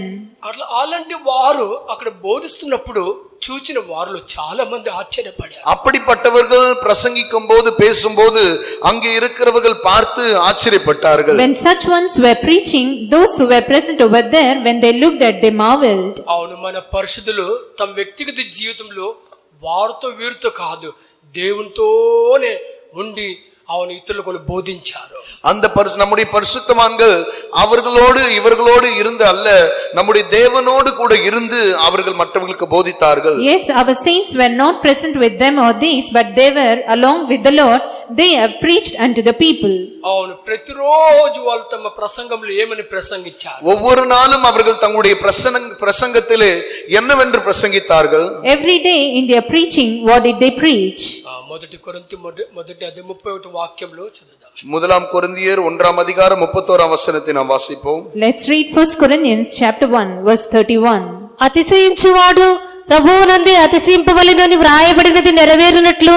అట్లా అలాంటి వారు అక్కడ బోధిస్తున్నప్పుడు చూచిన వారిలో చాలా మంది ఆశ్చర్యపడారు. அப்படிப்பட்டவர்கள் பிரசங்கிக்கும் போது பேசும்போது அங்கே இருக்கிறவர்கள் பார்த்து ஆச்சரியப்பட்டார்கள். When such ones were preaching, those who were present over there, when they looked at, they marveled. అవును, మన పరిశుద్ధులు తమ వ్యక్తిగత జీవితంలో వారితో వీరితో కాదు, దేవునితోనే ఉండి அவன் இத்தனை போதிச்சாரு. அந்த நம்முடைய பரிசுத்தவான்கள் அவர்களோடு இவர்களோடு இருந்து அல்ல, நம்முடைய தேவனோடு கூட இருந்து அவர்கள் மற்றவர்களுக்கு போதித்தார்கள். Yes, our saints were not present with them or these, but they were along with the Lord. They have preached unto the people. అవును, ప్రతిరోజు వాళ్ళు తమ ప్రసంగంలో ఏమని ప్రసంగించారు? ஒவ்வொரு நாளும் அவர்கள் தங்களுடைய பிரசங்கத்திலே என்னவென்று பிரசங்கித்தார்கள்? Every day in their preaching, what did they preach? మొదటి కొరింథీ మొదటి అధ్యాయం 31 వాక్యంలో చదువుదాం. முதலாம் கொரிந்தியர் 1ஆம் அதிகாரம் 31ஆம் வசனத்தை நாம் வாசிப்போம். Let's read 1 Corinthians chapter 1 verse 31. అతిశయించువాడు ప్రభువునందే అతిశయింపవలెనని వ్రాయబడినది నెరవేరునట్లు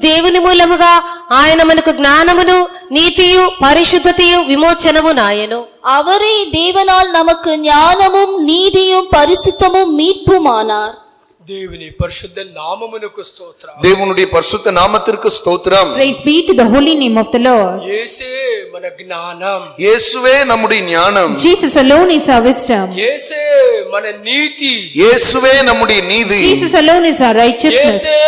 దేవుని మూలముగా ఆయన మనకు జ్ఞానమును నీతియు పరిశుద్ధతయు విమోచనము నాయను. அவரே தேவனால் நமக்கு ஞானமும் நீதியும் பரிசுத்தமும் மீட்புமானார். దేవుని పరిశుద్ధ నామమునకు స్తోత్రం. தேவனுடைய பரிசுத்த நாமத்திற்கு ஸ்தோத்திரம். Praise be to the holy name of the Lord. యేసే మన జ్ఞానం, இயேசுவே நம்முடைய ஞானம், Jesus alone is our wisdom. యేసే మన నీతి, இயேசுவே நம்முடைய நீதி, Jesus alone is our righteousness. యేసే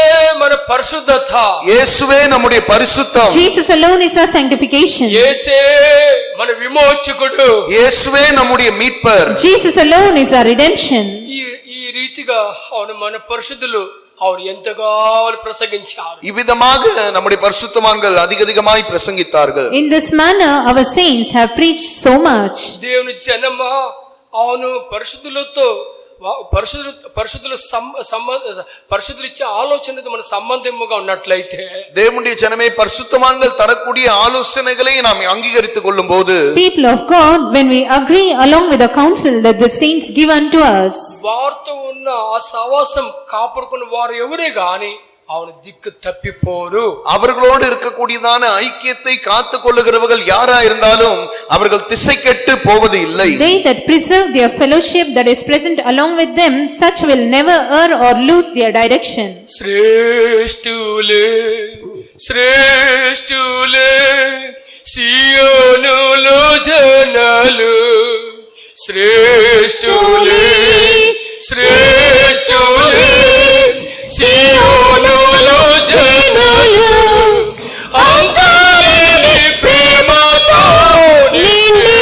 మన పరిశుద్ధత, இயேசுவே நம்முடைய பரிசுத்தம், Jesus alone is our sanctification. యేసే మన విమోచకుడు, இயேசுவே நம்முடைய மீட்பர், Jesus alone is our redemption. ఈ రీతిగా అవును మన పరిశుద్ధులు అవును ఎంతగా ప్రసంగించారు. இவ்விதமாக நம்முடைய பரிசுத்தவான்கள் அதிகமாய் பிரசங்கித்தார்கள். In this manner our saints have preached so much. దేవుని జనమా అవును పరిశుద్ధులతో పరిశుద్ధులు ఇచ్చే ఆలోచనతో మన సంబంధముగా ఉన్నట్లయితే, தேவனுடைய ஜனமே, பரிசுத்தவான்கள் தரக்கூடிய ஆலோசனைகளை நாம் அங்கீகரித்துக் கொள்ளும் போது, People of God, when we agree along with the counsel that the saints give unto us, వారితో ఉన్న ఆ సవాసం కాపాడుకున్న వారు ఎవరే గాని அவனு திக்கு தப்பிப்போரு. அவர்களோடு இருக்கக்கூடியதான ஐக்கியத்தை காத்துக் கொள்ளுகிறவர்கள் யாரா இருந்தாலும் அவர்கள் திசை கெட்டு போவது இல்லை. They that preserve their fellowship that is present along with them, such will never err or lose their direction. శ్రేష్ఠులే శ్రేష్ఠులే సియోనులో జనాలు, శ్రేష్ఠులే శ్రేష్ఠులే సియోనులో జనాలు, అంతలేని ప్రేమతో నిండి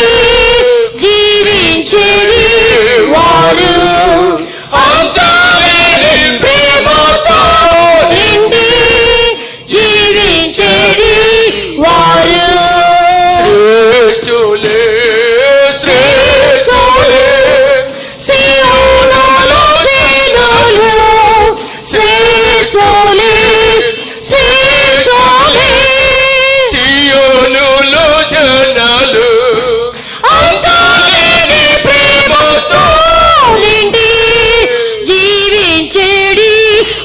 జీవించేది వారు, అంతలేని ప్రేమతో నిండి జీవించేది వారు. శ్రేష్ఠులే శ్రేష్ఠులే సియోనులో జనాలు, శ్రేష్ఠులే శ్రేష్ఠులే సియోనులో జనాలు, అంతలేని ప్రేమతో నిండి జీవించేది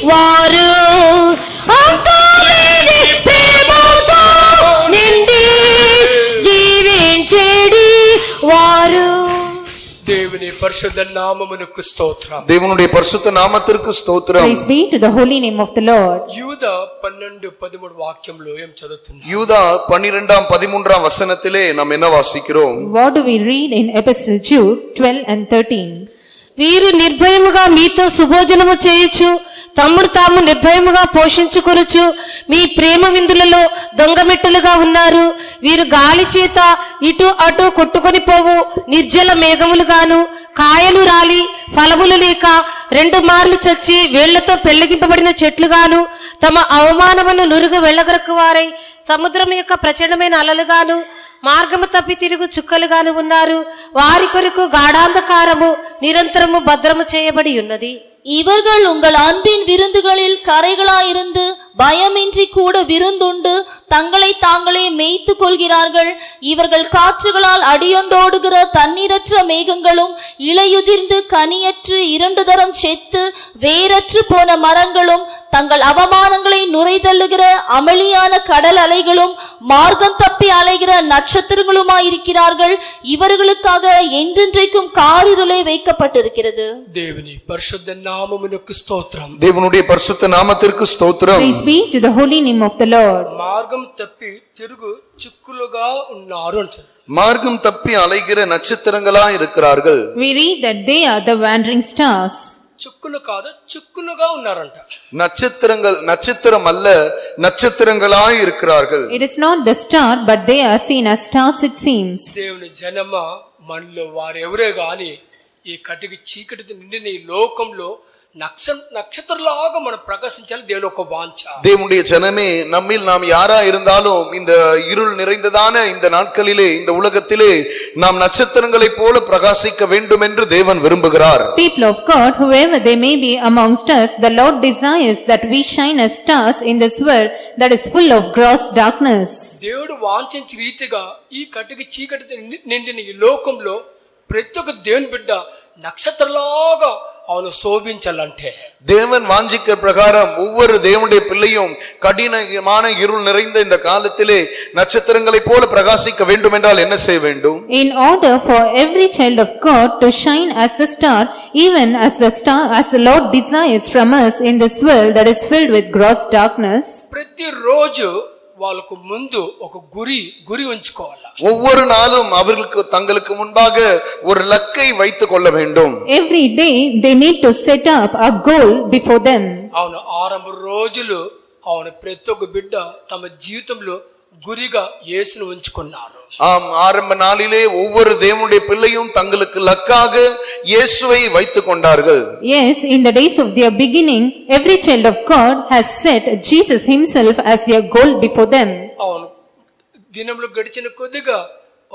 వారు, అంతలేని ప్రేమతో నిండి జీవించేది వారు. దేవుని పరిశుద్ధ నామమునకు స్తోత్రం. தேவனுடைய பரிசுத்த நாமத்திற்கு ஸ்தோத்திரம். Praise be to the holy name of the Lord. యూదా 12:13 వాక్యంలో ఏం చదువుతుంది? யூதா 12ஆம் 13ஆம் வசனத்திலே நாம் என்ன வாசிக்கிறோம்? What do we read in Epistle Jude 12 and 13? వీరు నిర్భయముగా మీతో సుభోజనము చేయుచు తమ్ముడు తాము నిర్భయముగా పోషించుకొనుచు మీ ప్రేమ విందులలో దొంగమెట్టులుగా ఉన్నారు. వీరు గాలి చేత ఇటు అటు కొట్టుకొని పోవు నిర్జల మేఘములుగాను, కాయలు రాలి ఫలములు లేక 2 మార్లు చచ్చి వేళ్లతో పెళ్లగింపబడిన చెట్లుగాను, తమ అవమానమును నురుగు వెళ్ళగరకు వారై సముద్రం యొక్క ప్రచండమైన అలలుగాను, మార్గము తప్పి తిరుగు చుక్కలుగాను ఉన్నారు. వారి కొరకు గాఢాంధకారము నిరంతరము భద్రము చేయబడి ఉన్నది. இவர்கள் உங்கள் அன்பின் விருந்துகளில் கரைகளாயிருந்து பயமின்றி கூட விருந்துண்டு தங்களை தாங்களே மேய்த்து கொள்கிறார்கள். இவர்கள் காற்றுகளால் அடியொண்டோடுகிற தண்ணீரற்ற மேகங்களும் இலையுதிர்ந்து கனியற்று 2 தரம் செத்து வேரற்று போன மரங்களும் தங்கள் அவமானங்களை நுரைதள்ளுகிற அமளியான கடல் அலைகளும் மார்க்கம் தப்பி அலைகிற நட்சத்திரங்களுமாயிருக்கிறார்கள். இவர்களுக்காக என்றென்றைக்கும் காரிருளே வைக்கப்பட்டிருக்கிறது. தேவனி பரிசுத்த நாமமுனக்கு ஸ்தோத்திரம். தேவனுடைய பரிசுத்த நாமத்திற்கு ஸ்தோத்திரம். Praise be to the holy name of the Lord. మార్గం తప్పి తిరుగు చుక్కులుగా ఉన్నారు అంటారు. மார்க்கம் தப்பி அலைகிற நட்சத்திரங்களா இருக்கிறார்கள். We read that they are the wandering stars. చుక్కులు కాదు, చుక్కులుగా ఉన్నారంట. நட்சத்திரங்கள், நட்சத்திரம் அல்ல, நட்சத்திரங்களாய் இருக்கிறார்கள். It is not the star, but they are seen as stars, it seems. దేవుని జనమా, మనలో వారెవరే గాని ఈ కటికి చీకటి నిండిన ఈ లోకంలో நட்சத்திரலாக మనం பிரகாசிச்சால் தேவனுடைய ఒక வாஞ்ச. தேவனுடைய ஜனமே, நம்மில் நாம் யாரா இருந்தாலும் இந்த இருள் நிறைந்ததான இந்த நாட்களிலே, இந்த உலகத்திலே நாம் நட்சத்திரங்களைப் போல பிரகாசிக்க வேண்டும் என்று தேவன் விரும்புகிறார். People of God, whoever they may be amongst us, the Lord desires that we shine as stars in this world that is full of gross darkness. దేవుడు వాంఛించిన రీతిగా ఈ కటికి చీకటి నిండిన ఈ లోకంలో ప్రతి ఒక్క దేవుని బిడ్డ నక్షత్రలాగా அவனை சோபிంచాలంటే தேவன் வாஞ்சிக்கிற பிரகாரம் ஒவ்வொரு தேவனுடைய பிள்ளையும் கடினமான இருள் நிறைந்த இந்த காலத்திலே நட்சத்திரங்களைப் போல பிரகாசிக்க வேண்டும் என்றால் என்ன செய்ய வேண்டும்? In order for every child of God to shine as a star, even as the star, as the Lord desires from us in this world that is filled with gross darkness, ప్రతి రోజు వాళ్ళకు ముందు ఒక గురి ఉంచుకోవాలి. ஒவ்வொரு நாளும் அவர்களுக்கு தங்களுக்கு முன்பாக ஒரு லக்கை வைத்துக் கொள்ள வேண்டும். every day they need to set up a goal before them. అవును, ఆరంభ రోజులు అవును ప్రతి ఒక్క బిడ్డ తమ జీవితంలో గురిగా యేసును ఉంచుకున్నారు. ஆம், ஆரம்ப நாளிலே ஒவ்வொரு தேவனுடைய பிள்ளையும் தங்களுக்கு லக்காக இயேசுவை வைத்துக் கொண்டார்கள். Yes, in the days of their beginning, every child of God has set Jesus himself as their goal before them. అవును, దినములు గడిచిన కొద్దిగా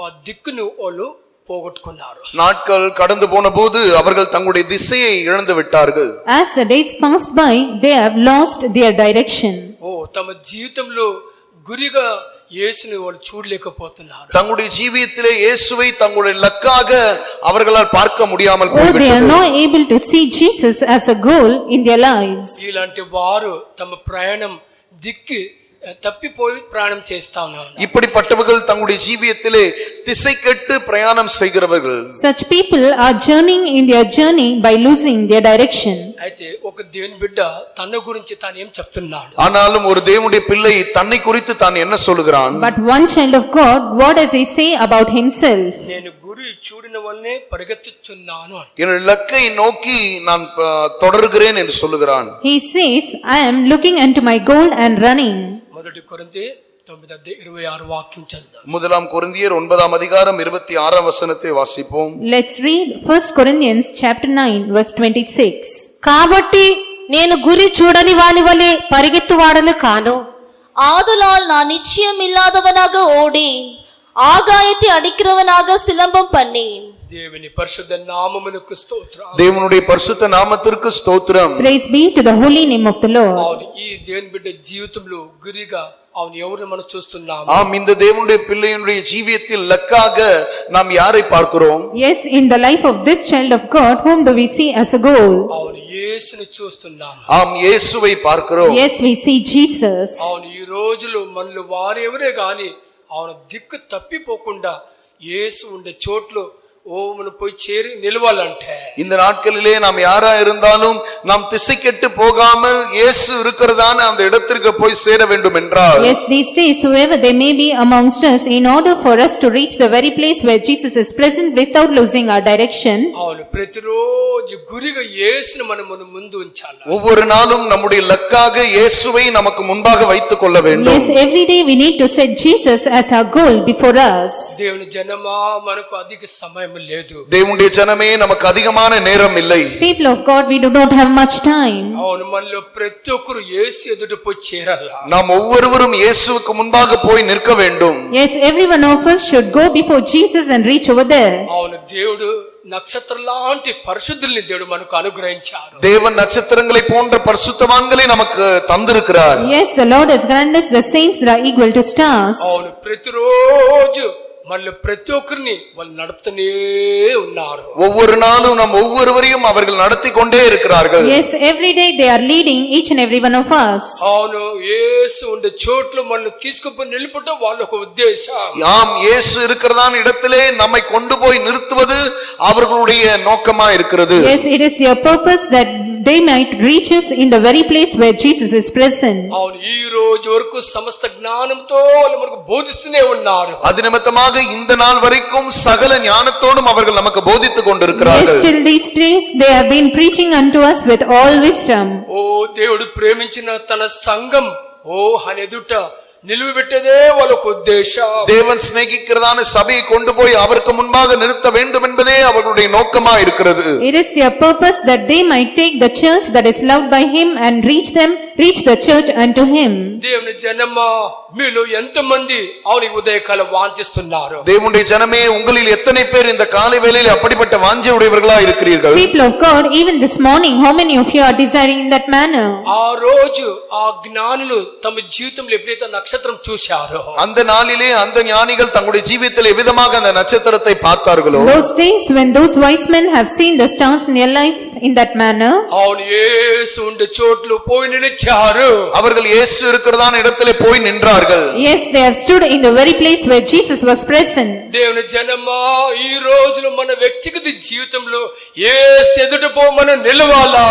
ఆ దిక్కును వాళ్ళు పోగొట్టుకున్నారు. நாட்கள் கடந்து போன போது அவர்கள் தங்களுடைய திசையை இழந்து விட்டார்கள். As the days passed by, they have lost their direction. తమ జీవితంలో గురిగా యేసుని వాళ్ళు చూడలేకపోతున్నారు. தங்களுடைய ஜீவியத்திலே இயேசுவை தங்களுடைய லக்காக அவர்களால் பார்க்க முடியாமல் Oh, they are போய்விட்டது. not able to see Jesus as a goal in their lives. ఇలాంటి వారు తమ ప్రయాణం దిక్కు తప్పిపోయి ప్రయాణం చేస్తా ఉన్నారు. இப்படிப்பட்டவர்கள் தங்களுடைய ஜீவியத்திலே திசை கெட்டு பிரயாணம் செய்கிறவர்கள். Such people are journeying in their journey by losing their direction. అయితే ఒక దేవుని బిడ్డ తన గురించి తాను ఏం చెప్తున్నాడు? ஆனாலும் ஒரு தேவனுடைய பிள்ளை தன்னை குறித்து தான் என்ன சொல்லுகிறான்? But one child of God, what does he say about himself? నేను గురి చూడిన వల్లనే పరిగెత్తుచున్నాను. என்னுடைய லக்கை நோக்கி நான் தொடர்கிறேன் என்று சொல்லுகிறான். He says, I am looking unto my goal and running. మొదటి కొరింథీ 9:26 వాక్యం చదువుదాం. முதலாம் கொரிந்தியர் 9ஆம் அதிகாரம் 26ஆம் வசனத்தை வாசிப்போம். Let's read 1 Corinthians chapter 9 verse 26. కాబట్టి నేను గురి చూడని వాని వలె పరిగెత్తువాడను కాను. ஆதலால் நான் நிச்சயம் இல்லாதவனாக ஓடேன், ஆகாயத்தை அடிக்கிறவனாக சிலம்பம் பண்ணேன். దేవుని పరిశుద్ధ నామమునకు స్తోత్రం. தேவனுடைய பரிசுத்த நாமத்திற்கு ஸ்தோத்திரம். Praise be to the holy name of the Lord. అవును, ఈ దేవుని బిడ్డ జీవితంలో గురిగా అవును ఎవరిని మనం చూస్తున్నాము? ஆம், இந்த தேவனுடைய பிள்ளையினுடைய ஜீவியத்தில் லக்காக நாம் யாரை பார்க்கிறோம்? Yes, in the life of this child of God, whom do we see as a goal? అవును, యేసుని చూస్తున్నాము. ஆம், இயேசுவை பார்க்கிறோம். Yes, we see Jesus. అవును, ఈ రోజులో మనలో వారెవరే గాని అవును దిక్కు తప్పిపోకుండా యేసు ఉండే చోట్లో మనం పోయి చేరి నిలవాలంటే, இந்த நாட்களிலே நாம் யாரா இருந்தாலும் நாம் திசை கெட்டு போகாமல் இயேசு இருக்கிறதான அந்த இடத்திற்கு போய் சேர வேண்டும் என்றால், Yes, these days whoever they may be amongst us, in order for us to reach the very place where Jesus is present without losing our direction, అవును ప్రతిరోజు గురిగా యేసుని మనం ముందు ఉంచాలి. ஒவ்வொரு நாளும் நம்முடைய லக்காக இயேசுவை நமக்கு முன்பாக வைத்துக் கொள்ள வேண்டும். yes, every day we need to set Jesus as our goal before us. దేవుని జనమా, మనకు అధిక సమయం లేదు. దేవుని జనమే நமக்கு அதிகமான நேரம் இல்லை. People of God, we do not have much time. అవును, మనలో ప్రతి ఒక్కరు యేసు ఎదుట పోయి చేరాలా. நாம் ஒவ்வொருவரும் இயேசுவுக்கு முன்பாக போய் நிற்க வேண்டும். Yes, every one of us should go before Jesus and reach over there. అవును, దేవుడు నక్షత్రం లాంటి పరిశుద్ధుల్ని దేవుడు మనకు అనుగ్రహించారు. தேவன் நட்சத்திரங்களை போன்ற பரிசுத்தவான்களை நமக்கு தந்திருக்கிறார். Yes, the Lord has granted us the saints that are equal to stars. అవును, ప్రతిరోజు మనలో ప్రతి ఒక్కరిని వాళ్ళు నడుపుతూనే ఉన్నారు. ஒவ்வொரு நாளும் நம் ஒவ்வொருவரையும் அவர்கள் நடத்தி கொண்டே இருக்கிறார்கள். Yes, every day they are leading each and every one of us. అవును, యేసు ఉండే చోట్ల మనల్ని తీసుకుపోయి నిలుపుట వాళ్ళొక ఉద్దేశం. ஆம், இயேசு இருக்கிறதான இடத்திலே நம்மை கொண்டு போய் நிறுத்துவது அவர்களுடைய நோக்கமா இருக்கிறது. Yes, it is your purpose that they might reach us in the very place where Jesus is present. అవును, ఈ రోజు వరకు సమస్త జ్ఞానంతో వాళ్ళు మనకు బోధిస్తూనే ఉన్నారు. அது நிமித்தமாக இந்த நாள் வரைக்கும் சகல ஞானத்தோடும் அவர்கள் நமக்கு போதித்துக் Yes, கொண்டிருக்கிறார்கள். till these days they have been preaching unto us with all wisdom. ఓ దేవుడు ప్రేమించిన తన సంఘం అని ఎదుట నిలువబెట్టేదే వాళ్ళకు ఉద్దేశం. தேவன் சிநேகிக்கிறதான சபையை கொண்டு போய் அவருக்கு முன்பாக நிறுத்த வேண்டும் என்பதே அவர்களுடைய நோக்கமா இருக்கிறது. It is their purpose that they might take the church that is loved by him and reach the church unto him. దేవుని జనమా, మీలో ఎంతమంది అవుని ఉదయకాల వాంఛిస్తున్నారు? தேவனுடைய ஜனமே, உங்களில் எத்தனை பேர் இந்த காலை வேளையில் அப்படிப்பட்ட வாஞ்சை உடையவர்களா இருக்கிறீர்கள்? People of God, even this morning, how many of you are desiring in that manner? ఆ రోజు ఆ జ్ఞానులు తమ జీవితంలో ఎప్పుడైతే నక్షత్రం చూశారో, அந்த நாளிலே அந்த ஞானிகள் தங்களுடைய ஜீவிதத்தில் எவ்விதமாக அந்த நட்சத்திரத்தை பார்த்தார்களோ, Those days when those wise men have seen the stars in their life in that manner, అవును యేసు ఉండే చోట్లు పోయి నిలిచారు. அவர்கள் இயேசு இருக்கிறதான இடத்திலே போய் நின்றார்கள். yes, they have stood in the very place where Jesus was present. దేవుని జనమా, ఈ రోజులో మన వ్యక్తిగత జీవితంలో యేసు ఎదుట పో మనం నిలవాలా.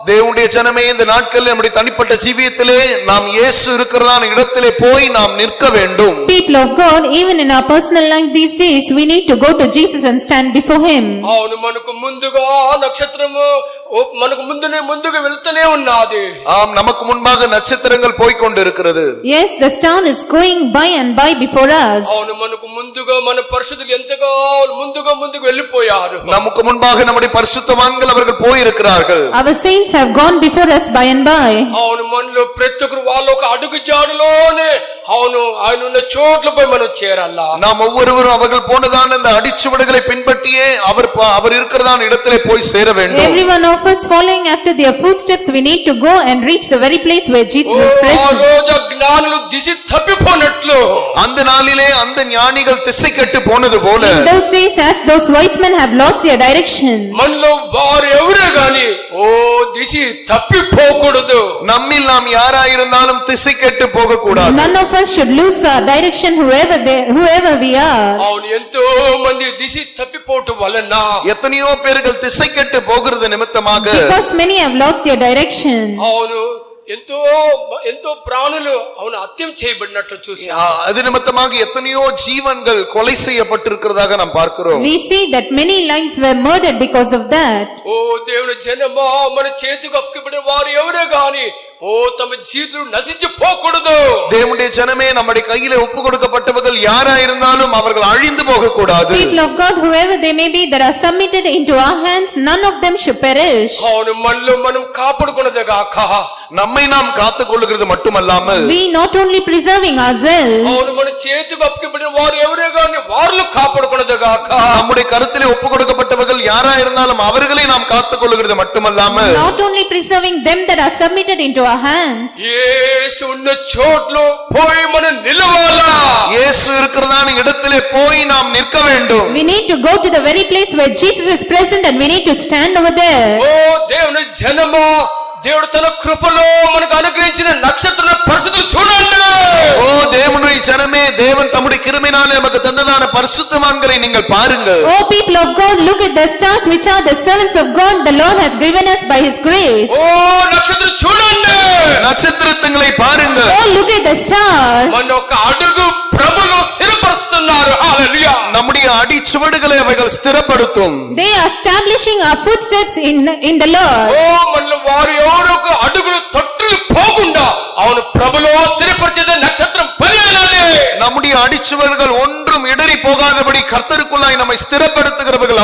தேவனுடைய ஜனமே, இந்த நாட்களில் நம்முடைய தனிப்பட்ட ஜீவியத்திலே நாம் இயேசு இருக்கிறதான இடத்திலே போய் நாம் நிற்க வேண்டும். People of God, even in our personal life these days, we need to go to Jesus and stand before him. అవును, మనకు ముందుగా నక్షత్రము మనకు ముందుగా వెళ్తూనే ఉన్నది. ஆம், நமக்கு முன்பாக நட்சத்திரங்கள் போய்க் கொண்டிருக்கிறது. Yes, the star is going by and by before us. అవును, మనకు ముందుగా మన పరిశుద్ధులు ఎంతగా ముందుగా వెళ్ళిపోయారు. நமக்கு முன்பாக நம்முடைய பரிசுத்தவான்கள் அவர்கள் போயிருக்கிறார்கள். Our saints have gone before us by and by. అవును, మనలో ప్రతి ఒక్కరు వాళ్ళ ఒక అడుగు జాడులోనే అవును ఆయన ఉన్న చోట్ల పోయి మనం చేరాలా. நாம் ஒவ்வொருவரும் அவர்கள் போனதான அந்த அடிச்சுவடுகளை பின்பற்றியே அவர் இருக்கிறதான இடத்திலே போய் சேர வேண்டும். Every one of us following after their footsteps, we need to go and reach the very place where Jesus is ఆ present. రోజు జ్ఞానులు దిశ తప్పిపోనట్లు, அந்த நாளிலே அந்த ஞானிகள் திசை கெட்டு போனது போல, In those days, as those wise men have lost their direction, మనలో వారు ఎవరే గాని దిశ తప్పిపోకూడదు. நம்மில் நாம் யாராயிருந்தாலும் திசை கெட்டு போக கூடாது. none of us should lose our direction whoever we are. అవును, ఎంతో మంది దిశ తప్పిపోవటం వలన எத்தனையோ பேர்கள் திசை கெட்டு போகிறது நிமித்தமாக, Because many have lost their direction. అవును ఎంతో ప్రాణులు అవును హత్యం చేయబడినట్లు చూసి, அது நிமித்தமாக எத்தனையோ ஜீவன்கள் கொலை செய்யப்பட்டிருக்கிறதாக நாம் பார்க்கிறோம். We see that many lives were murdered because of that. ఓ దేవుని జనమా, మన చేతికి అప్పగిబడిన వారు ఎవరే గాని తమ జీవితం నశించిపోకూడదు. தேவனுடைய ஜனமே, நம்முடைய கையிலே ஒப்பு கொடுக்கப்பட்டவர்கள் யாராயிருந்தாலும் அவர்கள் அழிந்து போக கூடாது. People of God, whoever they may be that are submitted into our hands, none of them should perish. అవును, మనలో మనం కాపాడుకున్నదే గాక, நம்மை நாம் காத்துக் கொள்ளுகிறது மட்டுமல்லாமல், We not only preserving ourselves, అవును మన చేతికి అప్పగిబడిన వారు ఎవరే గాని వారు కాపాడుకున్నదే గాక, நம்முடைய கருத்திலே ஒப்பு கொடுக்கப்பட்டவர்கள் யாராயிருந்தாலும் அவர்களை நாம் காத்துக் கொள்ளுகிறது மட்டுமல்லாமல், not only preserving them that are submitted into our hands, యేసు ఉన్న చోట్లో పోయి మనం నిలవాలా. இயேசு இருக்கிறதான இடத்திலே போய் நாம் நிற்க வேண்டும். we need to go to the very place where Jesus is present and we need to stand over there. ఓ దేవుని జనమా, దేవుడు తన కృపలో మనకు అనుగ్రహించిన నక్షత్ర పరిస్థితులు చూడండి. ஓ தேவனுடைய ஜனமே, தேவன் தம்முடைய கிருபையினாலே நமக்கு தந்ததான பரிசுத்தவான்களை நீங்கள் பாருங்கள். Oh people of God, look at the stars which are the servants of God the Lord has given us by his grace. ఓ నక్షత్రం చూడండి, நட்சத்திரங்களை பாருங்கள். Oh look at the stars. మన ఒక అడుగు ప్రభులో స్థిరపరుస్తున్నారు. హల్లెలూయా. நம்முடைய அடிச்சுவடுகளை அவைகள் ஸ்திரப்படுத்தும். They are establishing our footsteps in the Lord. ఓ మన వారు ఎవరో ఒక అడుగులు తొట్టులు పోకుండా అవును ప్రభులో స్థిరపరిచేదే నక్షత్రం పని అయినది. நம்முடைய அடிச்சுவடுகள் ஒன்றும் இடறி போகாதபடி கர்த்தருக்குள்ளாய் நம்மை ஸ்திரப்படுத்துகிறவர்கள்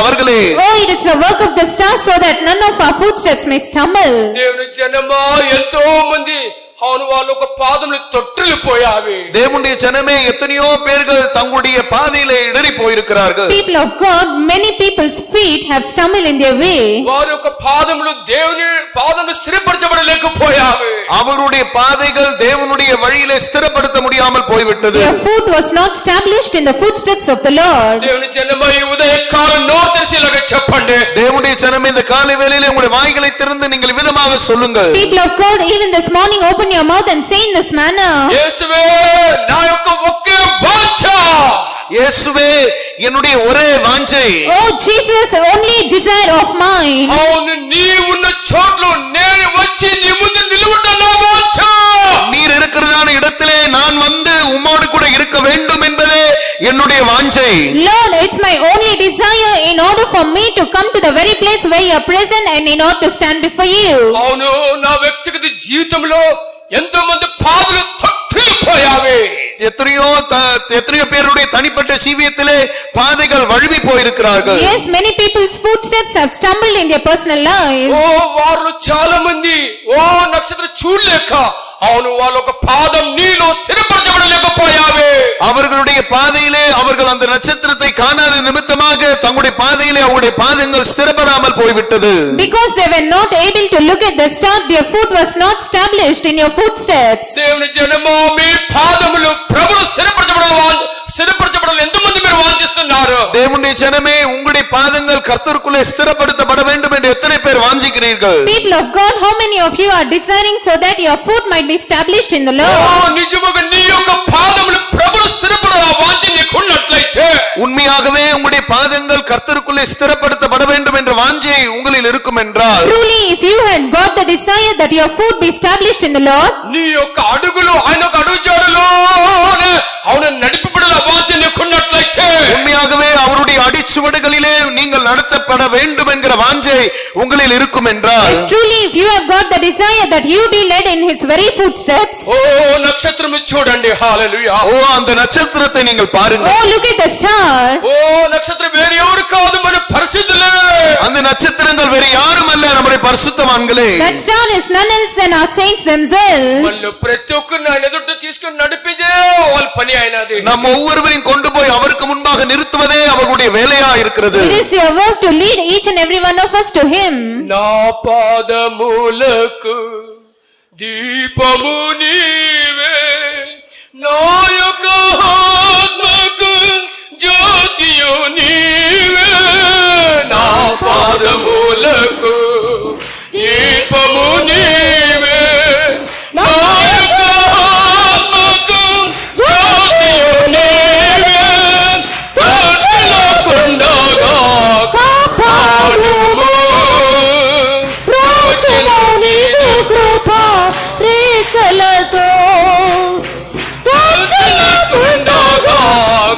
the stars so that none of our footsteps may stumble. దేవుని జనమా ఎంతో మంది అవును వాళ్ళు ఒక పాదములు తొట్టిల్లిపోయావి. தேவனுடைய ஜனமே எத்தனையோ பேர்கள் தங்களுடைய பாதையிலே இடறி போயிருக்கிறார்கள். People of God, many people's feet have stumbled in their way. వారి యొక్క పాదములు దేవుని పాదములు స్థిరపరచబడలేకపోయావి. அவருடைய பாதைகள் தேவனுடைய வழியிலே ஸ்திரப்படுத்த முடியாமல் போய்விட்டது. Their foot was not established in the footsteps of the Lord. దేవుని జనమా ఈ ఉదయకాలం నోరు తెరిచి ఇలాగ చెప్పండి. தேவனுடைய ஜனமே இந்த காலை வேளையிலே உங்களுடைய வாய்களை திறந்து நீங்கள் விதமாக சொல்லுங்கள். People of God, even this morning open your mouth and say in this manner, యేసువే నా యొక్క ఒకే వాంఛ, இயேசுவே என்னுடைய ஒரே வாஞ்சை. oh Jesus, only desire of mine. అవును నీ ఉన్న చోట్లో నేను వచ్చి నీ ముందు నిలవడం నా వాంఛ. நீர் இருக்கிறதான இடத்திலே நான் வந்து உம்மோடு கூட இருக்க வேண்டும் என்பதே என்னுடைய வாஞ்சை. Lord, it's my only desire in order for me to come to the very place where you are present and in order to stand before you. అవును నా వ్యక్తిగత జీవితంలో ఎంతో మంది పాదులు తొట్టిల్లిపోయావి. எத்தனையோ பேருடைய தனிப்பட்ட ஜீவியத்திலே பாதைகள் வழுவி போயிருக்கிறார்கள். Yes, many people's footsteps have stumbled in their personal lives. ఓ వారు చాలా మంది ఓ నక్షత్రం చూడలేక అవును వాళ్ళ ఒక పాదం నీలో స్థిరపరచబడలేకపోయావి. அவர்களுடைய பாதையிலே அவர்கள் அந்த நட்சத்திரத்தை காணாத நிமித்தமாக தங்களுடைய பாதையிலே அவருடைய பாதங்கள் ஸ்திரப்படாமல் போய்விட்டது. Because they were not able to look at the star, their foot was not established in your footsteps. దేవుని జనమా మీ పాదములు ప్రభువు స్థిరపరచబడాలి ఎంతమంది మీరు వాంఛిస్తున్నారు? தேவனுடைய ஜனமே உங்களுடைய பாதங்கள் கர்த்தருக்குள்ளே ஸ்திரப்படுத்தப்பட வேண்டும் என்று எத்தனை பேர் வாஞ்சிக்கிறீர்கள்? People of God, how many of you are desiring so that your foot might be established in the Lord? నిజముగా నీ యొక్క పాదములు ప్రభువు స్థిరపడాలి వాంఛ నీకున్నట్లయితే, உண்மையாகவே உங்களுடைய பாதங்கள் கர்த்தருக்குள்ளே ஸ்திரப்படுத்தப்பட வேண்டும் என்ற வாஞ்சை உங்களில் இருக்கும் என்றால், Truly, if you had got the desire that your foot be established in the Lord, నీ యొక్క అడుగులు ఆయన యొక్క అడుగుజాడలోనే అవును నడిపబడాలి వాంఛ నీకున్నట్లయితే, உண்மையாகவே அவருடைய அடிச்சுவடுகளிலே நீங்கள் நடத்தப்பட வேண்டும் என்கிற வாஞ்சை உங்களில் இருக்கும் என்றால், yes, truly, if you have got the desire that you be led in his very footsteps, ఓ నక్షత్రము చూడండి హల్లెలూయా. ஓ அந்த நட்சத்திரத்தை நீங்கள் பாருங்கள். oh look at the star, ఓ నక్షత్రం వేరు ఎవరు కాదు మన పరిశుద్ధులే. அந்த நட்சத்திரங்கள் வேறு யாரும் அல்ல, நம்முடைய பரிசுத்தவான்களே. that star is none else than our saints themselves. వాళ్ళు ప్రతి ఒక్కరిని ఆయన ఎదుట తీసుకొని నడిపించే వాళ్ళ పని ఆయనది. நம் ஒவ்வொருவரையும் கொண்டு போய் அவருக்கு முன்பாக நிறுத்துவதே அவர்களுடைய வேலையா இருக்கிறது. It is your work to lead each and every one of us to him. నా పాదములకు దీపము నీవే, నా యొక్క ఆత్మకు జ్యోతియు నీవే. నా పాదములకు దీపము నీవే, నా యొక్క ఆత్మకు జ్యోతియు నీవే. తొట్టిల్లకుండగా కాపాడుము, తొట్టిల్లకుండగా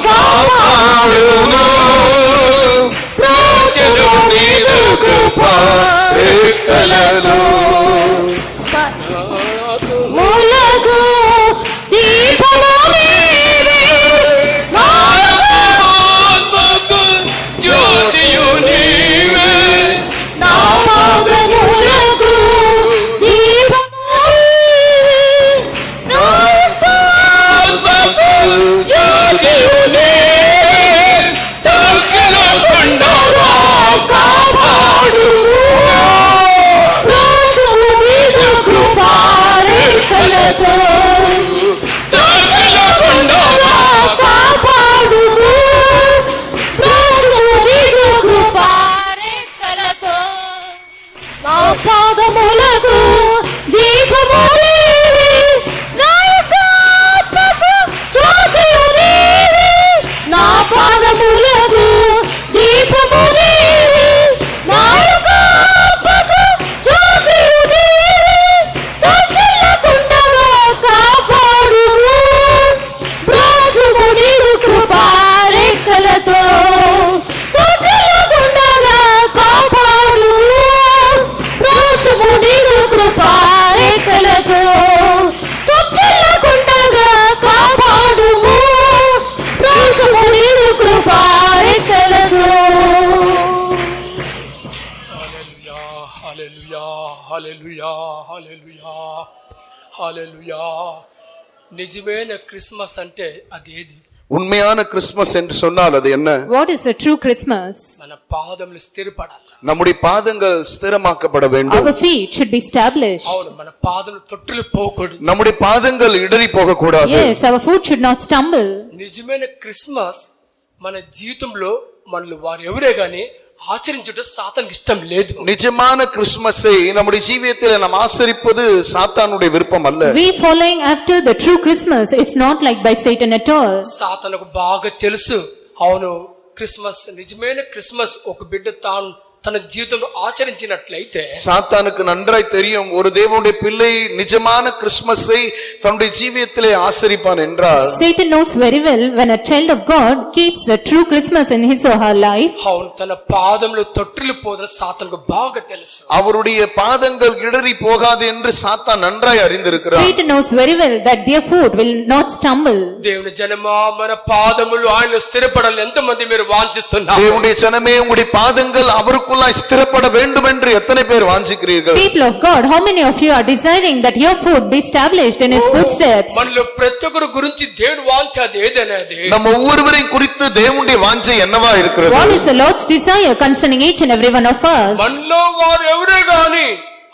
కాపాడుము. నీదు కృప రేఖలతో మూలకు దీపము నీవే, నా యొక్క ఆత్మకు జ్యోతియు నీవే. నా పాదములకు దీపము నీవే, నా ఆత్మకు జ్యోతియు నీవే. తొట్టిల్లకుండగా కాపాడుము. కృపారేఖలతో తొట్టిల్లకుండగా కాపాడుము, నీదు కృపారేఖలతో. నా పాదములకు దీపము నీవే, నా యొక్క ఆత్మకు జ్యోతియు నీవే. నా పాదములకు హల్లెలూయా హల్లెలూయా హల్లెలూయా. నిజమైన క్రిస్మస్ అంటే అదేది? உண்மையான கிறிஸ்துமஸ் என்று சொன்னால் அது என்ன? What is a true Christmas? మన పాదములు స్థిరపడాలి. நம்முடைய பாதங்கள் ஸ்திரமாக்கப்பட வேண்டும். Our feet should be established. అవును, మన పాదములు తొట్టిల్లి పోకూడదు. நம்முடைய பாதங்கள் இடறி போக கூடாது. Yes, our foot should not stumble. నిజమైన క్రిస్మస్ మన జీవితంలో మనల్ని వారు ఎవరే గాని ఆచరించుట సాతానుకి ఇష్టం లేదు. நிஜமான கிறிஸ்துமஸை நம்முடைய ஜீவியத்தில் நாம் ஆசரிப்பது சாத்தானுடைய விருப்பம் அல்ல. We following after the true Christmas, it's not like by Satan at all. సాతానుకు బాగా తెలుసు. అవును, క్రిస్మస్ నిజమైన క్రిస్మస్ ఒక బిడ్డ తాను తన జీవితంలో ఆచరించినట్లయితే சாத்தானுக்கு நன்றாய் தெரியும் ஒரு தேவனுடைய பிள்ளை நிஜமான கிறிஸ்துமஸை தன்னுடைய ஜீவியத்திலே ஆசரிப்பான் என்றால். Satan knows very well when a child of God keeps a true Christmas in his or her life. అవును, తన పాదములు తొట్టిల్లి పోదని సాతానుకు బాగా తెలుసు. அவருடைய பாதங்கள் இடறி போகாது என்று சாத்தான் நன்றாய் அறிந்திருக்கிறார். Satan knows very well that their foot will not stumble. దేవుని జనమా, మన పాదములు ఆయన స్థిరపడాలని ఎంతమంది మీరు వాంఛిస్తున్నారు? தேவனுடைய ஜனமே, உங்களுடைய பாதங்கள் அவருக்குள்ளாய் ஸ்திரப்பட வேண்டும் என்று எத்தனை பேர் வாஞ்சிக்கிறீர்கள்? People of God, how many of you are desiring that your foot be established in his footsteps? మనలో ప్రతి ఒక్కరి గురించి దేవుని వాంఛ ఏదనేది? நம்ம ஒவ்வொருவரையும் குறித்து தேவனுடைய வாஞ்சை என்னவா இருக்கிறது? What is the Lord's desire concerning each and every one of us? మనలో వారు ఎవరే గాని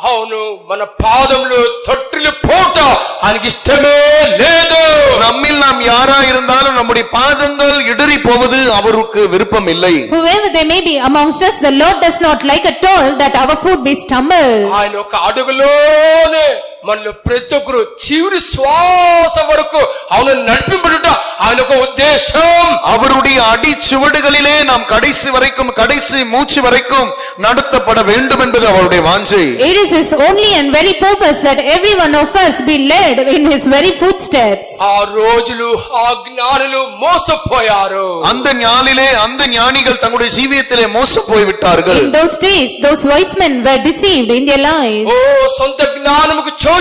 అవును మన పాదములు తొట్టిల్లి పోట ఆయనకి ఇష్టమే లేదు. நம்மில் நாம் யாரா இருந்தாலும் நம்முடைய பாதங்கள் இடறி போவது அவருக்கு விருப்பம் இல்லை. Whoever they may be amongst us, the Lord does not like at all that our foot be stumbled. ఆయన ఒక అడుగులోనే మనలో ప్రతి ఒక్కరు చివరి శ్వాస వరకు ఆయన నడిపింపడుట ఆయన ఒక ఉద్దేశం. அவருடைய அடி சுவடுகளிலே நாம் கடைசி வரைக்கும், கடைசி மூச்சு வரைக்கும் நடத்தப்பட வேண்டும் என்பது அவருடைய வாஞ்சை. It is his only and very purpose that every one of us be led in his very footsteps. ఆ రోజులు ఆ జ్ఞానులు మోసపోయారు. அந்த ஞானிலே அந்த ஞானிகள் தங்களுடைய ஜீவியத்திலே மோசம் போய்விட்டார்கள். In those days, those wise men were deceived in their lives. ఓ సొంత జ్ఞానముకు చోచుట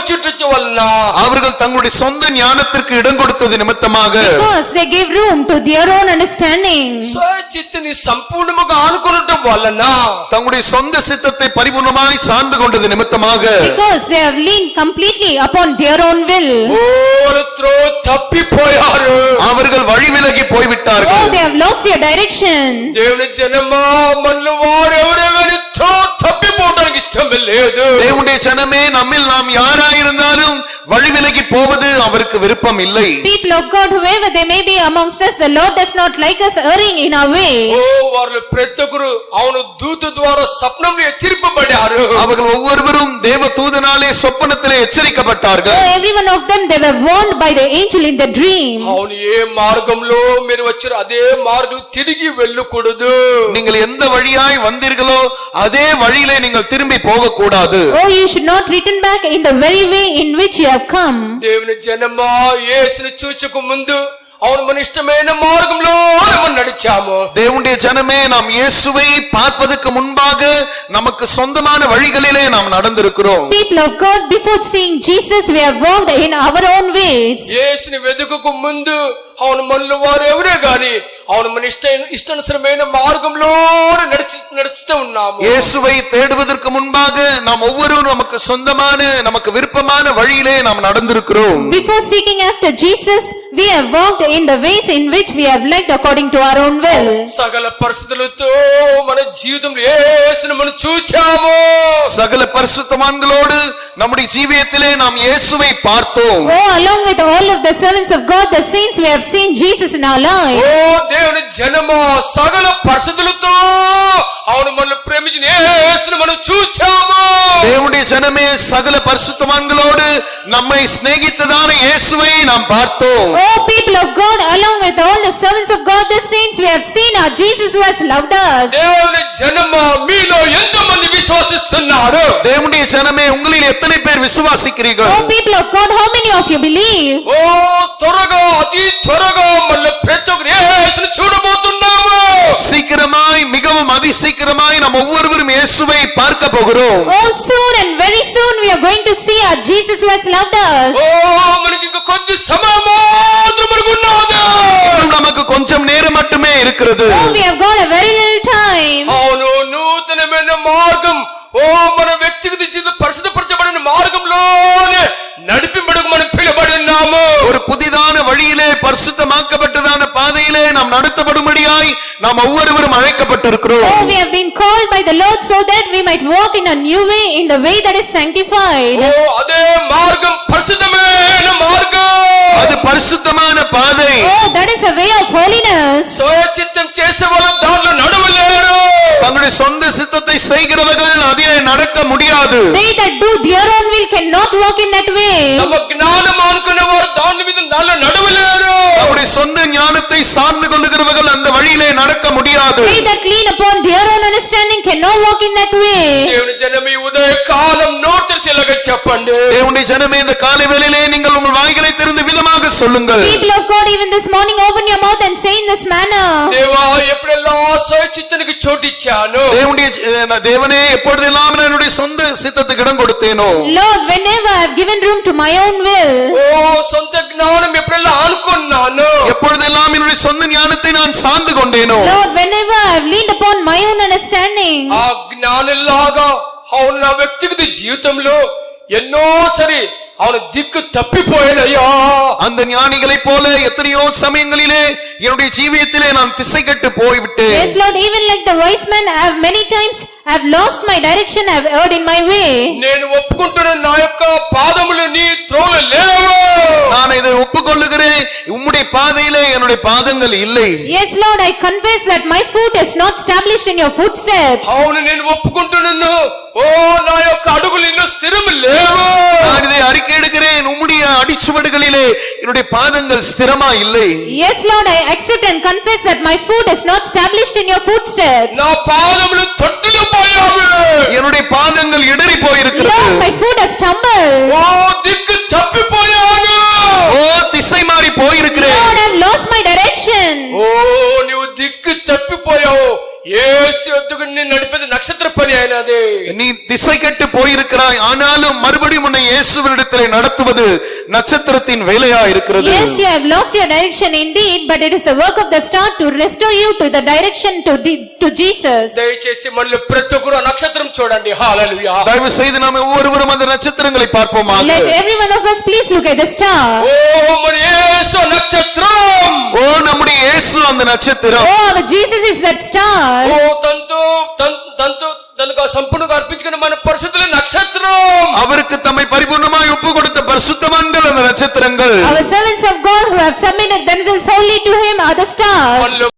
వలన அவர்கள் தங்களுடைய சொந்த ஞானத்திற்கு இடம் கொடுத்தது நிமித்தமாக, Because they gave room to their own understanding. స్వచిత్తుని సంపూర్ణముగా ఆనుకొనటం వలన தங்களுடைய சொந்த சித்தத்தை பரிபூர்ணமாய் சார்ந்து கொண்டது நிமித்தமாக, Because they have leaned completely upon their own will. ఓరత్రో తప్పిపోయారు. அவர்கள் வழி விலகி போய்விட்டார்கள். Oh, they have lost their direction. దేవుని జనమా, మనలో వారు ఎవరెవరి తప్పిపోవడానికి ఇష్టం లేదు. தேவனுடைய ஜனமே, நம்மில் நாம் யாராயிருந்தாலும் வழி விலகி போவது அவருக்கு விருப்பம் இல்லை. People of God, whoever they may be amongst us, the Lord does not like us erring in our way. ఓ వారు ప్రతి ఒక్కరు అవును దూత ద్వారా స్వప్నంలో హెచ్చరింపబడ్డారు. அவர்கள் ஒவ்வொருவரும் தேவ தூதனாலே சொப்பனத்திலே எச்சரிக்கப்பட்டார்கள். Oh, every one of them, they were warned by the angel in the dream. అవును, ఏ మార్గంలో మీరు వచ్చారో అదే మార్గం తిరిగి వెళ్ళకూడదు. நீங்கள் எந்த வழியாய் வந்தீர்களோ அதே வழியிலே நீங்கள் திரும்பி போகக்கூடாது. Oh, you should not return back in the very way in which you have come. దేవుని జనమా, యేసుని చూచక ముందు అవును మన ఇష్టమైన మార్గంలో మనం నడిచాము. தேவனுடைய ஜனமே, நாம் இயேசுவை பார்ப்பதற்கு முன்பாக நமக்கு சொந்தமான வழிகளிலே நாம் நடந்திருக்கிறோம். People of God, before seeing Jesus, we have walked in our own ways. యేసుని వెతుకక ముందు అవును మనలో వారు ఎవరే గాని అవును మన ఇష్టానుసరమైన మార్గంలో నడుస్తూ ఉన్నాము. இயேசுவை தேடுவதற்கு முன்பாக நாம் ஒவ்வொருவரும் நமக்கு சொந்தமான, நமக்கு விருப்பமான வழியிலே நாம் நடந்திருக்கிறோம். Before seeking after Jesus, we have walked in the ways in which we have led according to our own will. సకల పరిస్థితులతో మన జీవితంలో యేసుని మనం చూచాము. சகல பரிசுத்தவான்களோடு நம்முடைய ஜீவியத்திலே நாம் இயேசுவை பார்த்தோம். Oh, along with all of the servants of God, the saints, we have seen Jesus in our life. ఓ దేవుని జనమా, సకల పరిస్థితులతో అవును మనల్ని ప్రేమించిన యేసుని మనం చూచాము. தேவனுடைய ஜனமே, சகல பரிசுத்தவான்களோடு நம்மை சிநேகித்ததான இயேசுவை நாம் பார்த்தோம். Oh, people of God, along with all the servants of God, the saints, we have seen our Jesus who has loved us. దేవుని జనమా, మీలో ఎంతమంది విశ్వాసిస్తున్నారు? தேவனுடைய ஜனமே, உங்களில் எத்தனை பேர் விசுவாசிக்கிறீர்கள்? Oh, people of God, how many of you believe? ఓ త్వరగా, అతి త్వరగా మళ్ళీ ప్రతి ఒక్కరు యేసుని చూడబోతున్నాము. சீக்கிரமாய், மிகவும் அதிசீக்கிரமாய் நாம் ஒவ்வொருவரும் இயேசுவை பார்க்க போகிறோம். Oh, soon and very soon we are going to see our Jesus who has loved us. ఓ మనకి ఇంకా కొద్ది సమయం మాత్రమే ఉన్నది. இன்னும் நமக்கு கொஞ்சம் நேரம் மட்டுமே இருக்கிறது. Oh, we have got a very little time. అవును, నూతనమైన మార్గం ఓ మన వ్యక్తిగత జీవిత పరిశుద్ధ మార్గంలోనే నడిపింపడకు మనం పిలువబడినాము. ஒரு புதிதான வழியிலே பரிசுத்தமாக்கப்பட்டதான பாதையிலே நாம் நடத்தப்படும்படியாய் நாம் ஒவ்வொருவரும் அழைக்கப்பட்டிருக்கிறோம். Oh, we have been called by the Lord so that we might walk in a new way, in the way that is sanctified. ఓ అదే మార్గం పరిశుద్ధమైన మార్గం. அது பரிசுத்தமான பாதை. Oh, that is a way of holiness. స్వచిత్తం చేసేవాళ్ళు దాంట్లో నడవలేరు. தங்களுடைய சொந்த சித்தத்தை செய்கிறவர்கள் அதிலே நடக்க முடியாது. They that do their own will cannot walk in that way. తమ జ్ఞానం అనుకునే వారు దాని మీద దాంట్లో నడవలేరు. நம்முடைய சொந்த ஞானத்தை சார்ந்து கொள்ளுகிறவர்கள் அந்த வழியிலே நடக்க முடியாது. They that lean upon their own understanding cannot walk in that way. దేవుని జనమే ఉదయ కాలం నోరు తెరిచి ఇలాగ చెప్పండి. தேவனுடைய ஜனமே இந்த காலை வேளையிலே நீங்கள் உங்கள் வாய்களை திறந்து விதமாக சொல்லுங்கள். People of God, even this morning open your mouth and say in this manner. దేవా ఎప్పుడెల్లా స్వచిత్తానికి చోటిచ్చాను. தேவனே எப்பொழுதெல்லாம் நான் என்னுடைய சொந்த சித்தத்துக்கு இடம் கொடுத்தேனோ. Lord, whenever I have given room to my own will. ఓ సొంత జ్ఞానం ఎప్పుడెల్లా అనుకున్నాను. எப்பொழுதெல்லாம் என்னுடைய சொந்த ஞானத்தை நான் சார்ந்து கொண்டேனோ. Lord, whenever I have leaned upon my own understanding. ఆ జ్ఞానిలాగా అవును నా వ్యక్తిగత జీవితంలో ఎన్నోసారి அவன திக்கு தப்பிப்போயலையா. அந்த ஞானிகளைப் போல எத்தனையோ சமயங்களிலே என்னுடைய ஜீவியத்திலே நான் திசை கெட்டு போய்விட்டேன். Yes Lord, even like the wise man, I have many times I have lost my direction, I have erred in my way. నేను ఒప్పుకుంటున్న నా యొక్క పాదములు నీ త్రోవ లేవు. நான் இதை ஒப்புக்கொள்ளுகிறேன், உம்முடைய பாதையிலே என்னுடைய பாதங்கள் இல்லை. Yes Lord, I confess that my foot is not established in your footsteps. అవును నేను ఒప్పుకుంటున్నాను. ఓ నా యొక్క అడుగులు இன்னும் స్థిరం లేవు. நான் இதை அறிக்கையிடுகிறேன், உம்முடைய அடிச்சுவடுகளிலே என்னுடைய பாதங்கள் ஸ்திரமா இல்லை. Yes Lord, I accept and confess that my foot is not established in your footsteps. నా పాదములు తొట్టిలో పోయావు. என்னுடைய பாதங்கள் இடறி போயிருக்கிறது. Lord, my foot has stumbled. ఓ దిక్కు తప్పిపోయాను. ஓ திசை மாறி போயிருக்கிறேன். Lord, I have lost my direction. ఓ నీవు దిక్కు తప్పిపోయావు. యేసు యొద్దకు నిన్ను నడిపేది నక్షత్ర పని అయినది. நீ திசை கெட்டு போயிருக்கிறாய், ஆனாலும் மறுபடியும் உன்னை இயேசுவினிடத்திலே நடத்துவது நட்சத்திரத்தின் வேலையா இருக்கிறது. Yes, you have lost your direction indeed, but it is the work of the star to restore you to the direction to Jesus. దయచేసి మనల్ని ప్రతి ఒక్కరు నక్షత్రం చూడండి. హల్లెలూయా. தயவு செய்து நாம் ஒவ்வொருவரும் அந்த நட்சத்திரங்களை பார்ப்போமாக. Let every one of us please look at the star. ఓ మన యేసు నక్షత్రం. ஓ நம்முடைய இயேசு அந்த நட்சத்திரம். Oh, our Jesus is that star. ఓ తనకు సంపూర్ణంగా అర్పించుకున్న మన పరిశుద్ధుల నక్షత్రం. அவருக்கு தம்மை பரிபூர்ணமாய் ஒப்பு கொடுத்த பரிசுத்தவான்கள் அந்த நட்சத்திரங்கள். Our servants of God who have submitted themselves wholly to Him are the stars.